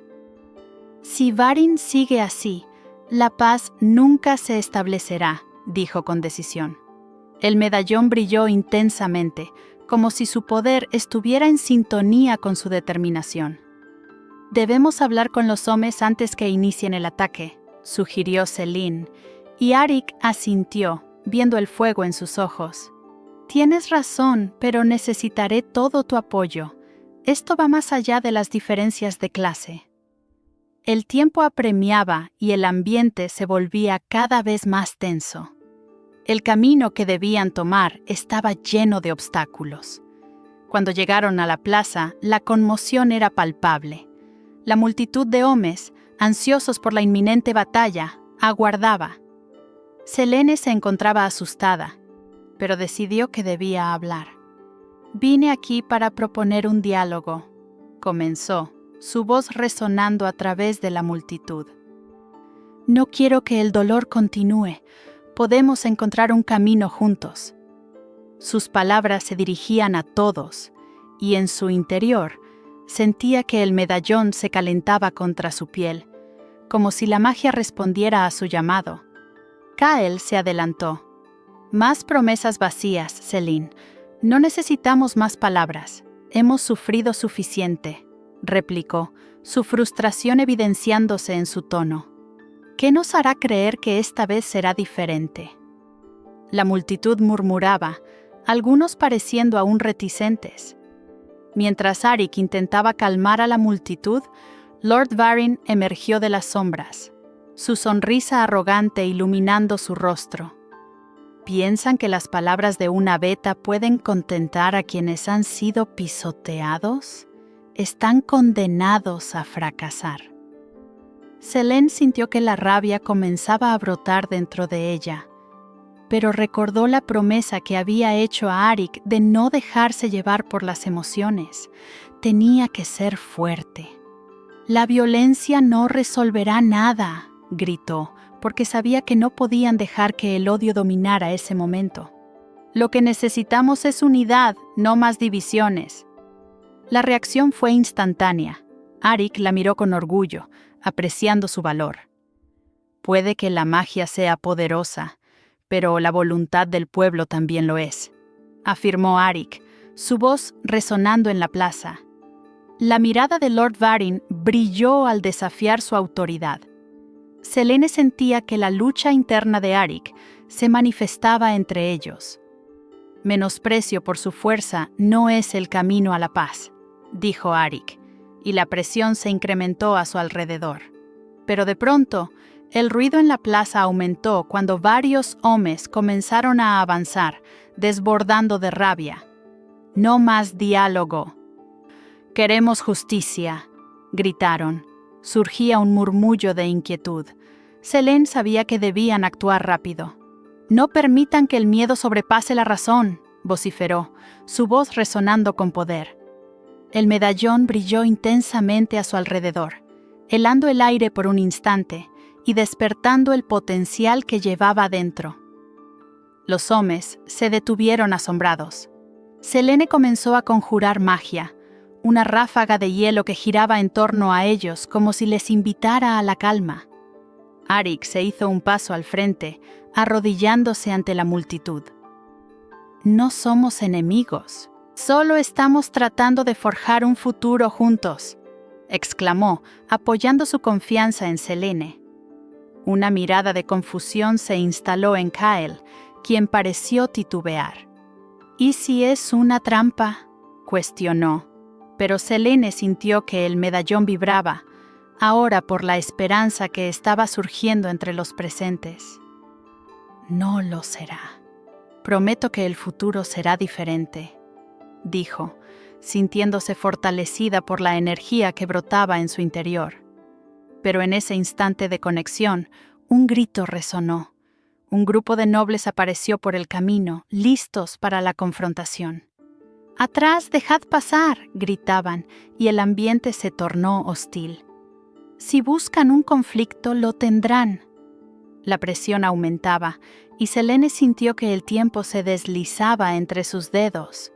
«Si Varin sigue así, la paz nunca se establecerá», dijo con decisión. El medallón brilló intensamente, como si su poder estuviera en sintonía con su determinación. «Debemos hablar con los hombres antes que inicien el ataque», sugirió Selene, y Arik asintió, viendo el fuego en sus ojos. «Tienes razón, pero necesitaré todo tu apoyo. Esto va más allá de las diferencias de clase». El tiempo apremiaba y el ambiente se volvía cada vez más tenso. El camino que debían tomar estaba lleno de obstáculos. Cuando llegaron a la plaza, la conmoción era palpable. La multitud de hombres, ansiosos por la inminente batalla, aguardaba. Selene se encontraba asustada, pero decidió que debía hablar. «Vine aquí para proponer un diálogo», comenzó, su voz resonando a través de la multitud. «No quiero que el dolor continúe. Podemos encontrar un camino juntos». Sus palabras se dirigían a todos, y en su interior sentía que el medallón se calentaba contra su piel, como si la magia respondiera a su llamado. Kael se adelantó. «Más promesas vacías, Selene. No necesitamos más palabras. Hemos sufrido suficiente», replicó, su frustración evidenciándose en su tono. «¿Qué nos hará creer que esta vez será diferente?». La multitud murmuraba, algunos pareciendo aún reticentes. Mientras Arik intentaba calmar a la multitud, Lord Varin emergió de las sombras, su sonrisa arrogante iluminando su rostro. ¿Piensan que las palabras de una beta pueden contentar a quienes han sido pisoteados?, están condenados a fracasar. Selene sintió que la rabia comenzaba a brotar dentro de ella, pero recordó la promesa que había hecho a Arik de no dejarse llevar por las emociones. Tenía que ser fuerte. «La violencia no resolverá nada», gritó, porque sabía que no podían dejar que el odio dominara ese momento. «Lo que necesitamos es unidad, no más divisiones». La reacción fue instantánea. Arik la miró con orgullo, apreciando su valor. «Puede que la magia sea poderosa, pero la voluntad del pueblo también lo es», afirmó Arik, su voz resonando en la plaza. La mirada de Lord Varin brilló al desafiar su autoridad. Selene sentía que la lucha interna de Arik se manifestaba entre ellos. «Menosprecio por su fuerza no es el camino a la paz», dijo Arik, y la presión se incrementó a su alrededor. Pero de pronto, el ruido en la plaza aumentó cuando varios hombres comenzaron a avanzar, desbordando de rabia. «No más diálogo». «Queremos justicia», gritaron. Surgía un murmullo de inquietud. Selene sabía que debían actuar rápido. «No permitan que el miedo sobrepase la razón», vociferó, su voz resonando con poder. El medallón brilló intensamente a su alrededor, helando el aire por un instante y despertando el potencial que llevaba dentro. Los hombres se detuvieron asombrados. Selene comenzó a conjurar magia, una ráfaga de hielo que giraba en torno a ellos como si les invitara a la calma. Arik se hizo un paso al frente, arrodillándose ante la multitud. «No somos enemigos, solo estamos tratando de forjar un futuro juntos», exclamó, apoyando su confianza en Selene. Una mirada de confusión se instaló en Kyle, quien pareció titubear. «¿Y si es una trampa?», cuestionó, pero Selene sintió que el medallón vibraba, ahora por la esperanza que estaba surgiendo entre los presentes. «No lo será. Prometo que el futuro será diferente», dijo, sintiéndose fortalecida por la energía que brotaba en su interior. Pero en ese instante de conexión, un grito resonó. Un grupo de nobles apareció por el camino, listos para la confrontación. «¡Atrás, dejad pasar!», gritaban, y el ambiente se tornó hostil. «Si buscan un conflicto, lo tendrán». La presión aumentaba, y Selene sintió que el tiempo se deslizaba entre sus dedos.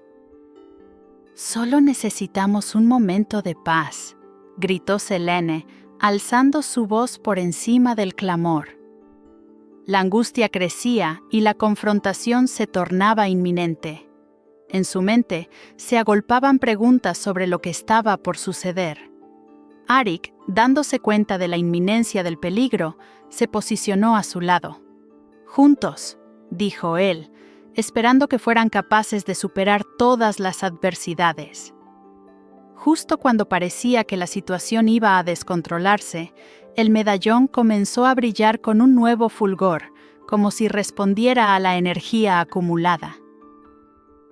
«Solo necesitamos un momento de paz», gritó Selene, alzando su voz por encima del clamor. La angustia crecía y la confrontación se tornaba inminente. En su mente se agolpaban preguntas sobre lo que estaba por suceder. Arik, dándose cuenta de la inminencia del peligro, se posicionó a su lado. «Juntos», dijo él, esperando que fueran capaces de superar todas las adversidades. Justo cuando parecía que la situación iba a descontrolarse, el medallón comenzó a brillar con un nuevo fulgor, como si respondiera a la energía acumulada.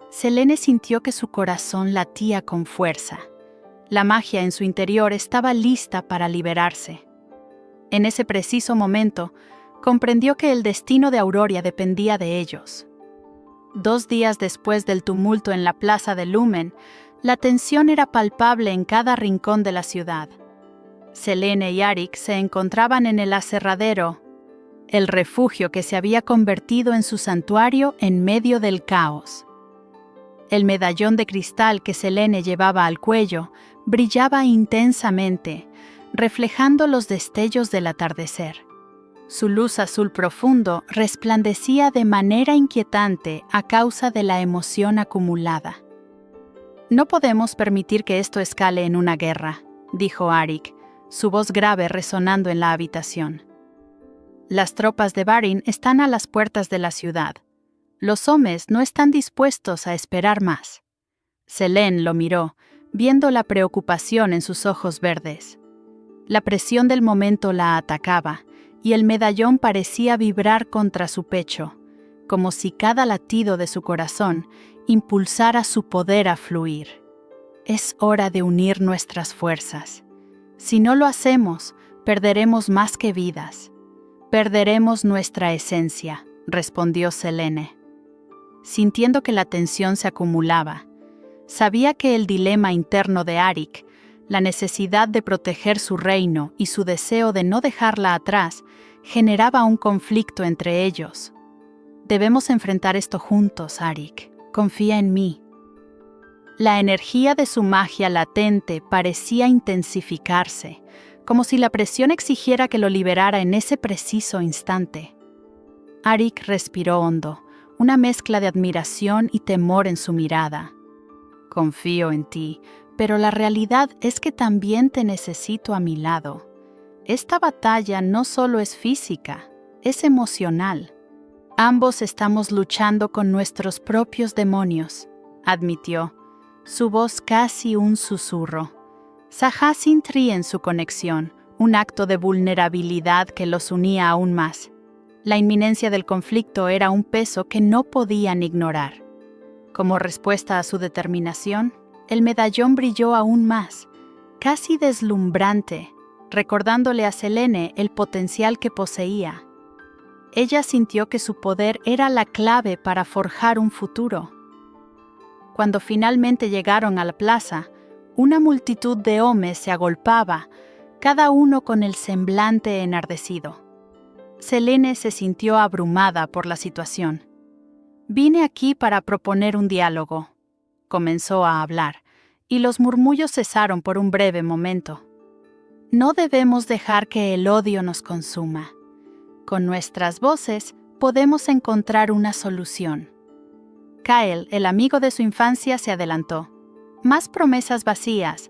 Selene sintió que su corazón latía con fuerza. La magia en su interior estaba lista para liberarse. En ese preciso momento, comprendió que el destino de Auroria dependía de ellos. 2 días después del tumulto en la plaza de Lumen, la tensión era palpable en cada rincón de la ciudad. Selene y Arik se encontraban en el aserradero, el refugio que se había convertido en su santuario en medio del caos. El medallón de cristal que Selene llevaba al cuello brillaba intensamente, reflejando los destellos del atardecer. Su luz azul profundo resplandecía de manera inquietante a causa de la emoción acumulada. «No podemos permitir que esto escale en una guerra», dijo Arik, su voz grave resonando en la habitación. «Las tropas de Varin están a las puertas de la ciudad. Los hombres no están dispuestos a esperar más». Selene lo miró, viendo la preocupación en sus ojos verdes. La presión del momento la atacaba, y el medallón parecía vibrar contra su pecho, como si cada latido de su corazón impulsara su poder a fluir. Es hora de unir nuestras fuerzas. Si no lo hacemos, perderemos más que vidas. Perderemos nuestra esencia, respondió Selene. Sintiendo que la tensión se acumulaba, sabía que el dilema interno de Arik, la necesidad de proteger su reino y su deseo de no dejarla atrás, generaba un conflicto entre ellos. Debemos enfrentar esto juntos, Arik. Confía en mí. La energía de su magia latente parecía intensificarse, como si la presión exigiera que lo liberara en ese preciso instante. Arik respiró hondo, una mezcla de admiración y temor en su mirada. Confío en ti, pero la realidad es que también te necesito a mi lado. Esta batalla no solo es física, es emocional. Ambos estamos luchando con nuestros propios demonios, admitió, su voz casi un susurro. Sahassin ríe en su conexión, un acto de vulnerabilidad que los unía aún más. La inminencia del conflicto era un peso que no podían ignorar. Como respuesta a su determinación, el medallón brilló aún más, casi deslumbrante, recordándole a Selene el potencial que poseía. Ella sintió que su poder era la clave para forjar un futuro. Cuando finalmente llegaron a la plaza, una multitud de hombres se agolpaba, cada uno con el semblante enardecido. Selene se sintió abrumada por la situación. «Vine aquí para proponer un diálogo», comenzó a hablar, y los murmullos cesaron por un breve momento. «No debemos dejar que el odio nos consuma. Con nuestras voces podemos encontrar una solución». Kael, el amigo de su infancia, se adelantó. «Más promesas vacías.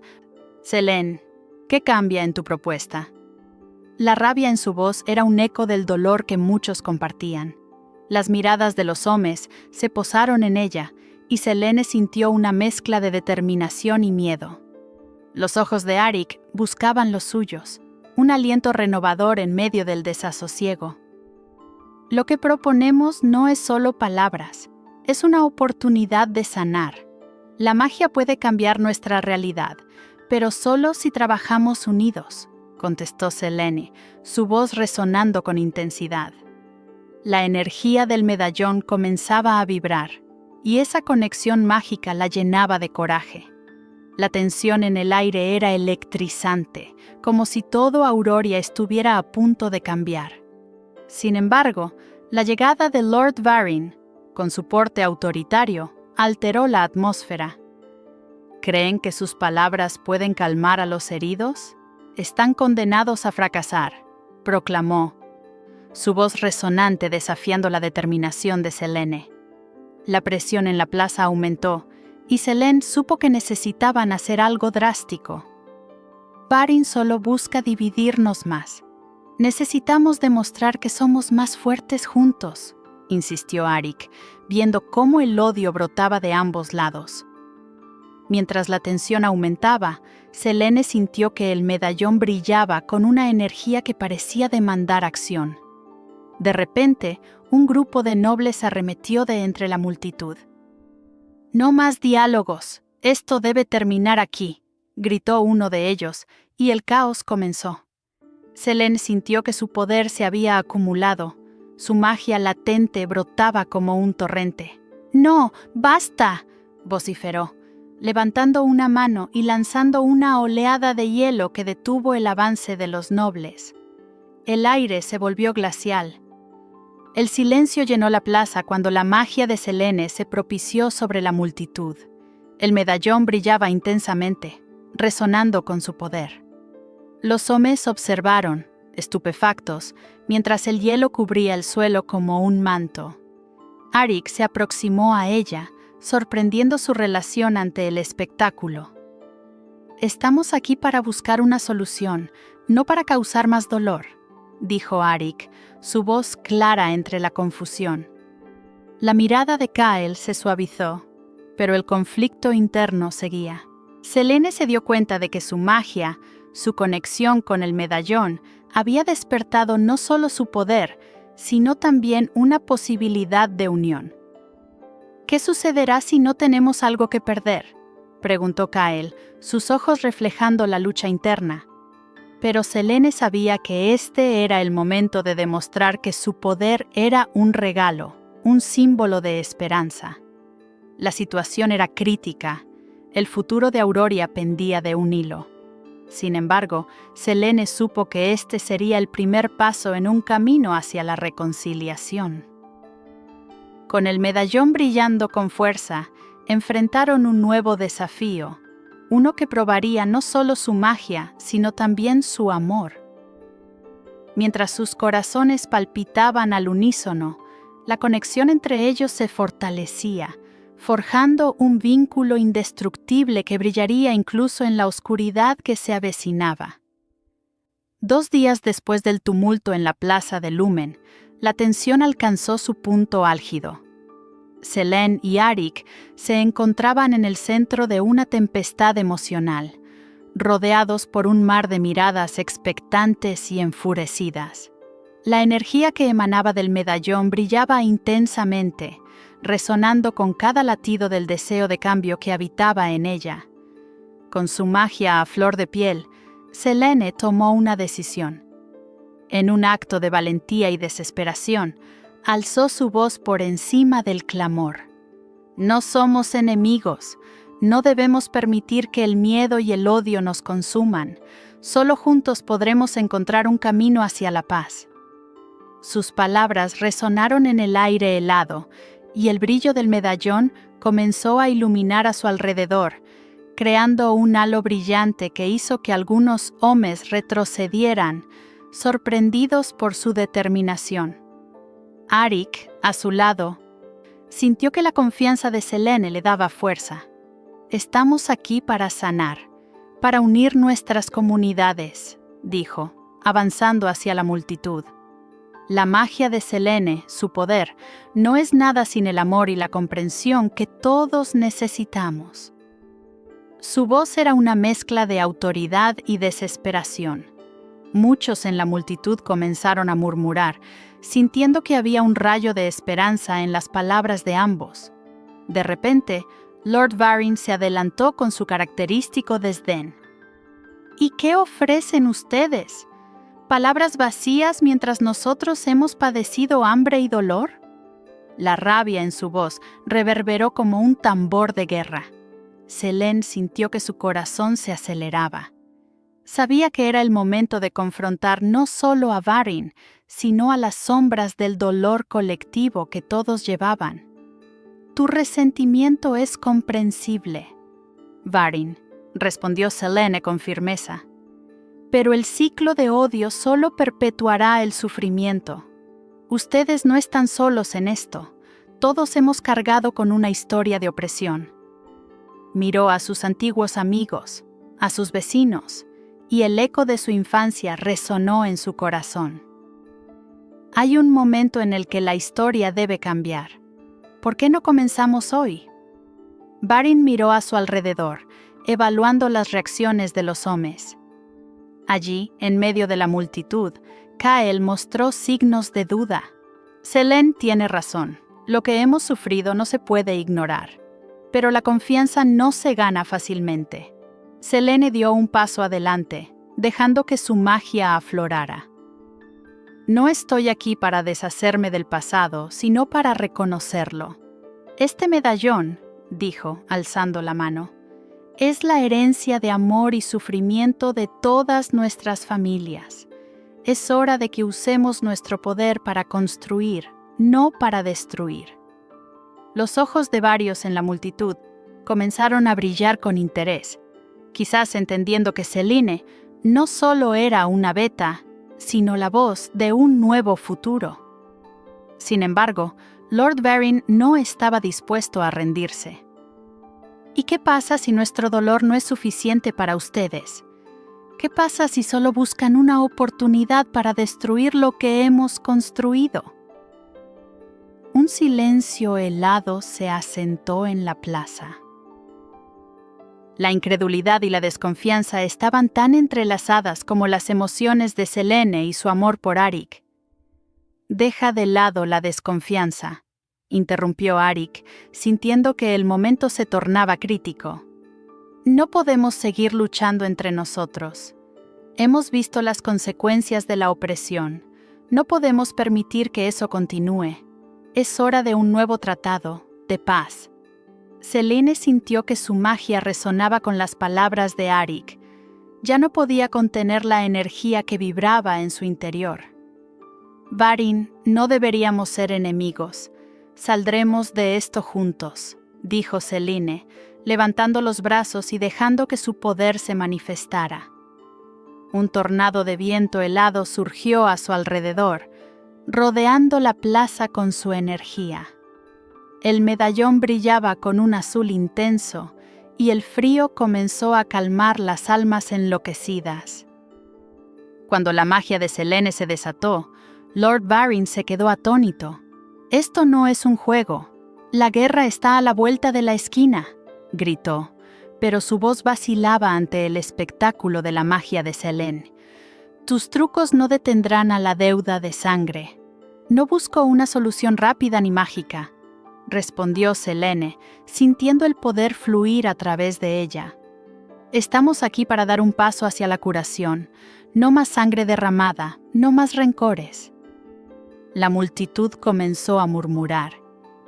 Selene, ¿qué cambia en tu propuesta?» La rabia en su voz era un eco del dolor que muchos compartían. Las miradas de los hombres se posaron en ella, y Selene sintió una mezcla de determinación y miedo. Los ojos de Arik buscaban los suyos, un aliento renovador en medio del desasosiego. «Lo que proponemos no es solo palabras, es una oportunidad de sanar. La magia puede cambiar nuestra realidad, pero solo si trabajamos unidos», contestó Selene, su voz resonando con intensidad. La energía del medallón comenzaba a vibrar, y esa conexión mágica la llenaba de coraje. La tensión en el aire era electrizante, como si todo Auroria estuviera a punto de cambiar. Sin embargo, la llegada de Lord Varin, con su porte autoritario, alteró la atmósfera. ¿Creen que sus palabras pueden calmar a los heridos? Están condenados a fracasar, proclamó, su voz resonante desafiando la determinación de Selene. La presión en la plaza aumentó, y Selene supo que necesitaban hacer algo drástico. Varin solo busca dividirnos más. Necesitamos demostrar que somos más fuertes juntos, insistió Arik, viendo cómo el odio brotaba de ambos lados. Mientras la tensión aumentaba, Selene sintió que el medallón brillaba con una energía que parecía demandar acción. De repente, un grupo de nobles arremetió de entre la multitud. «No más diálogos, esto debe terminar aquí», gritó uno de ellos, y el caos comenzó. Selene sintió que su poder se había acumulado, su magia latente brotaba como un torrente. «¡No, basta!», vociferó, levantando una mano y lanzando una oleada de hielo que detuvo el avance de los nobles. El aire se volvió glacial. El silencio llenó la plaza cuando la magia de Selene se propició sobre la multitud. El medallón brillaba intensamente, resonando con su poder. Los hombres observaron, estupefactos, mientras el hielo cubría el suelo como un manto. Arik se aproximó a ella, sorprendiendo su relación ante el espectáculo. «Estamos aquí para buscar una solución, no para causar más dolor», dijo Arik, su voz clara entre la confusión. La mirada de Kael se suavizó, pero el conflicto interno seguía. Selene se dio cuenta de que su magia, su conexión con el medallón, había despertado no solo su poder, sino también una posibilidad de unión. «¿Qué sucederá si no tenemos algo que perder?», preguntó Kael, sus ojos reflejando la lucha interna. Pero Selene sabía que este era el momento de demostrar que su poder era un regalo, un símbolo de esperanza. La situación era crítica. El futuro de Auroria pendía de un hilo. Sin embargo, Selene supo que este sería el primer paso en un camino hacia la reconciliación. Con el medallón brillando con fuerza, enfrentaron un nuevo desafío, uno que probaría no solo su magia, sino también su amor. Mientras sus corazones palpitaban al unísono, la conexión entre ellos se fortalecía, forjando un vínculo indestructible que brillaría incluso en la oscuridad que se avecinaba. 2 días después del tumulto en la plaza de Lumen, la tensión alcanzó su punto álgido. Selene y Arik se encontraban en el centro de una tempestad emocional, rodeados por un mar de miradas expectantes y enfurecidas. La energía que emanaba del medallón brillaba intensamente, resonando con cada latido del deseo de cambio que habitaba en ella. Con su magia a flor de piel, Selene tomó una decisión. En un acto de valentía y desesperación, alzó su voz por encima del clamor. No somos enemigos, no debemos permitir que el miedo y el odio nos consuman. Solo juntos podremos encontrar un camino hacia la paz. Sus palabras resonaron en el aire helado, y el brillo del medallón comenzó a iluminar a su alrededor, creando un halo brillante que hizo que algunos hombres retrocedieran, sorprendidos por su determinación. Arik, a su lado, sintió que la confianza de Selene le daba fuerza. Estamos aquí para sanar, para unir nuestras comunidades, dijo, avanzando hacia la multitud. La magia de Selene, su poder, no es nada sin el amor y la comprensión que todos necesitamos. Su voz era una mezcla de autoridad y desesperación. Muchos en la multitud comenzaron a murmurar, sintiendo que había un rayo de esperanza en las palabras de ambos. De repente, Lord Varyn se adelantó con su característico desdén. ¿Y qué ofrecen ustedes? ¿Palabras vacías mientras nosotros hemos padecido hambre y dolor? La rabia en su voz reverberó como un tambor de guerra. Selene sintió que su corazón se aceleraba. Sabía que era el momento de confrontar no solo a Varyn, sino a las sombras del dolor colectivo que todos llevaban. Tu resentimiento es comprensible, Varyn, respondió Selene con firmeza. Pero el ciclo de odio solo perpetuará el sufrimiento. Ustedes no están solos en esto. Todos hemos cargado con una historia de opresión. Miró a sus antiguos amigos, a sus vecinos, y el eco de su infancia resonó en su corazón. Hay un momento en el que la historia debe cambiar. ¿Por qué no comenzamos hoy? Varyn miró a su alrededor, evaluando las reacciones de los hombres. Allí, en medio de la multitud, Kael mostró signos de duda. Selene tiene razón. Lo que hemos sufrido no se puede ignorar. Pero la confianza no se gana fácilmente. Selene dio un paso adelante, dejando que su magia aflorara. No estoy aquí para deshacerme del pasado, sino para reconocerlo. Este medallón, dijo, alzando la mano, es la herencia de amor y sufrimiento de todas nuestras familias. Es hora de que usemos nuestro poder para construir, no para destruir. Los ojos de varios en la multitud comenzaron a brillar con interés, quizás entendiendo que Selene no solo era una beta, sino la voz de un nuevo futuro. Sin embargo, Lord Varyn no estaba dispuesto a rendirse. ¿Y qué pasa si nuestro dolor no es suficiente para ustedes? ¿Qué pasa si solo buscan una oportunidad para destruir lo que hemos construido? Un silencio helado se asentó en la plaza. La incredulidad y la desconfianza estaban tan entrelazadas como las emociones de Selene y su amor por Arik. «Deja de lado la desconfianza», interrumpió Arik, sintiendo que el momento se tornaba crítico. No podemos seguir luchando entre nosotros. Hemos visto las consecuencias de la opresión. No podemos permitir que eso continúe. Es hora de un nuevo tratado, de paz. Selene sintió que su magia resonaba con las palabras de Arik. Ya no podía contener la energía que vibraba en su interior. Varin, no deberíamos ser enemigos. Saldremos de esto juntos, dijo Selene, levantando los brazos y dejando que su poder se manifestara. Un tornado de viento helado surgió a su alrededor, rodeando la plaza con su energía. El medallón brillaba con un azul intenso y el frío comenzó a calmar las almas enloquecidas. Cuando la magia de Selene se desató, Lord Varin se quedó atónito. «Esto no es un juego. La guerra está a la vuelta de la esquina», gritó, pero su voz vacilaba ante el espectáculo de la magia de Selene. «Tus trucos no detendrán a la deuda de sangre. No busco una solución rápida ni mágica», respondió Selene, sintiendo el poder fluir a través de ella. «Estamos aquí para dar un paso hacia la curación. No más sangre derramada, no más rencores». La multitud comenzó a murmurar,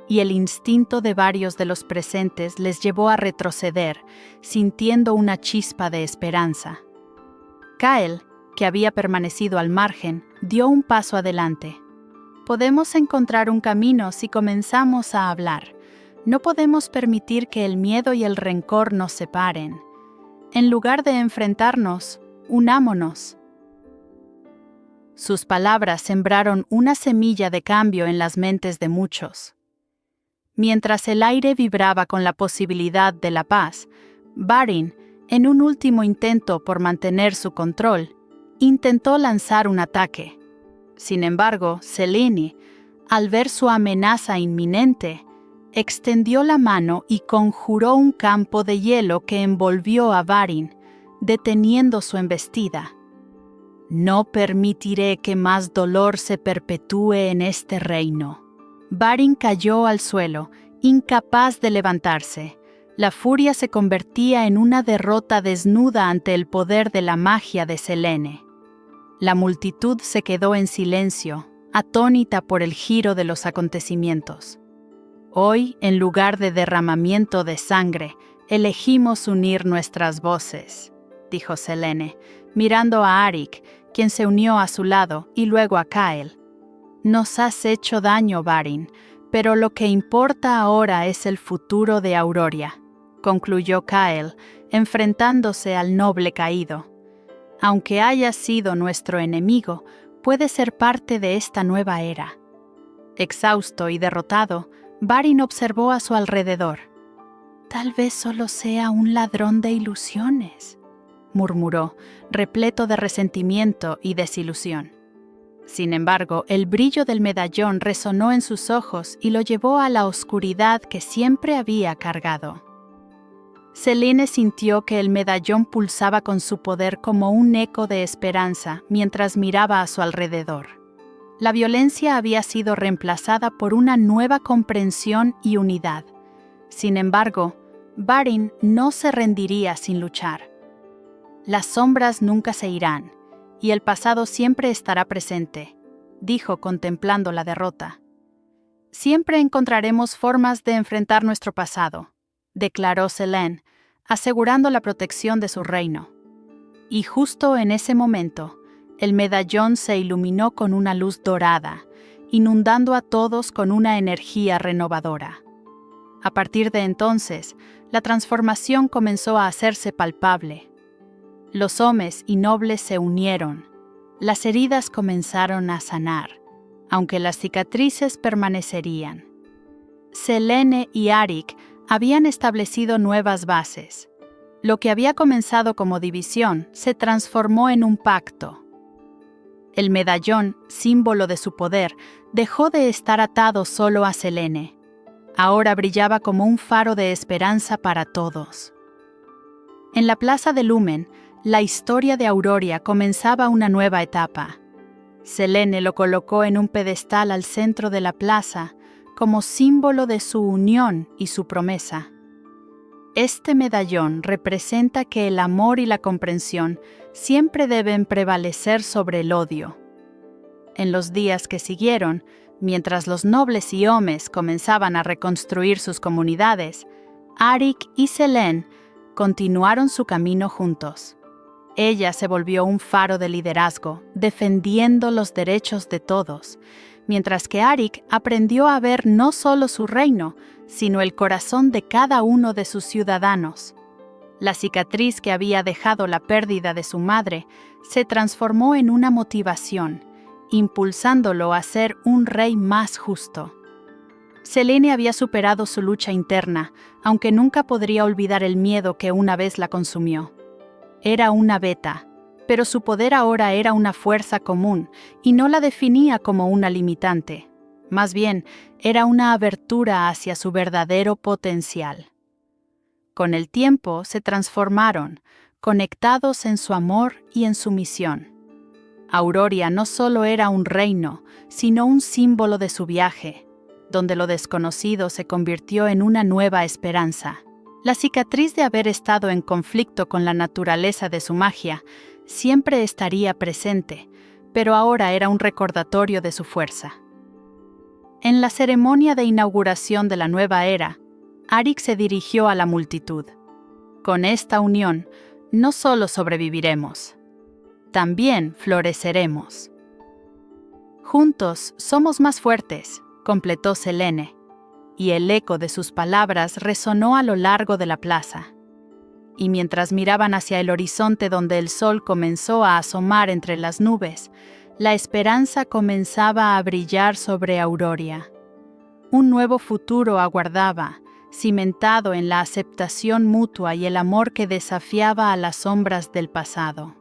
y el instinto de varios de los presentes les llevó a retroceder, sintiendo una chispa de esperanza. Kael, que había permanecido al margen, dio un paso adelante. «Podemos encontrar un camino si comenzamos a hablar. No podemos permitir que el miedo y el rencor nos separen. En lugar de enfrentarnos, unámonos». Sus palabras sembraron una semilla de cambio en las mentes de muchos. Mientras el aire vibraba con la posibilidad de la paz, Varin, en un último intento por mantener su control, intentó lanzar un ataque. Sin embargo, Selene, al ver su amenaza inminente, extendió la mano y conjuró un campo de hielo que envolvió a Varin, deteniendo su embestida. «No permitiré que más dolor se perpetúe en este reino». Varin cayó al suelo, incapaz de levantarse. La furia se convertía en una derrota desnuda ante el poder de la magia de Selene. La multitud se quedó en silencio, atónita por el giro de los acontecimientos. «Hoy, en lugar de derramamiento de sangre, elegimos unir nuestras voces», dijo Selene, mirando a Arik, quien se unió a su lado, y luego a Kael. «Nos has hecho daño, Varin, pero lo que importa ahora es el futuro de Auroria», concluyó Kael, enfrentándose al noble caído. «Aunque haya sido nuestro enemigo, puede ser parte de esta nueva era». Exhausto y derrotado, Varin observó a su alrededor. «Tal vez solo sea un ladrón de ilusiones», murmuró, repleto de resentimiento y desilusión. Sin embargo, el brillo del medallón resonó en sus ojos y lo llevó a la oscuridad que siempre había cargado. Selene sintió que el medallón pulsaba con su poder como un eco de esperanza mientras miraba a su alrededor. La violencia había sido reemplazada por una nueva comprensión y unidad. Sin embargo, Varin no se rendiría sin luchar. «Las sombras nunca se irán, y el pasado siempre estará presente», dijo contemplando la derrota. «Siempre encontraremos formas de enfrentar nuestro pasado», declaró Selene, asegurando la protección de su reino. Y justo en ese momento, el medallón se iluminó con una luz dorada, inundando a todos con una energía renovadora. A partir de entonces, la transformación comenzó a hacerse palpable. Los hombres y nobles se unieron. Las heridas comenzaron a sanar, aunque las cicatrices permanecerían. Selene y Arik habían establecido nuevas bases. Lo que había comenzado como división se transformó en un pacto. El medallón, símbolo de su poder, dejó de estar atado solo a Selene. Ahora brillaba como un faro de esperanza para todos. En la plaza de Lumen, la historia de Auroria comenzaba una nueva etapa. Selene lo colocó en un pedestal al centro de la plaza como símbolo de su unión y su promesa. Este medallón representa que el amor y la comprensión siempre deben prevalecer sobre el odio. En los días que siguieron, mientras los nobles y homes comenzaban a reconstruir sus comunidades, Arik y Selene continuaron su camino juntos. Ella se volvió un faro de liderazgo, defendiendo los derechos de todos, mientras que Arik aprendió a ver no solo su reino, sino el corazón de cada uno de sus ciudadanos. La cicatriz que había dejado la pérdida de su madre se transformó en una motivación, impulsándolo a ser un rey más justo. Selene había superado su lucha interna, aunque nunca podría olvidar el miedo que una vez la consumió. Era una beta, pero su poder ahora era una fuerza común y no la definía como una limitante. Más bien, era una abertura hacia su verdadero potencial. Con el tiempo se transformaron, conectados en su amor y en su misión. Auroria no solo era un reino, sino un símbolo de su viaje, donde lo desconocido se convirtió en una nueva esperanza. La cicatriz de haber estado en conflicto con la naturaleza de su magia siempre estaría presente, pero ahora era un recordatorio de su fuerza. En la ceremonia de inauguración de la nueva era, Arik se dirigió a la multitud. Con esta unión, no solo sobreviviremos, también floreceremos. Juntos somos más fuertes, completó Selene, y el eco de sus palabras resonó a lo largo de la plaza. Y mientras miraban hacia el horizonte donde el sol comenzó a asomar entre las nubes, la esperanza comenzaba a brillar sobre Auroria. Un nuevo futuro aguardaba, cimentado en la aceptación mutua y el amor que desafiaba a las sombras del pasado.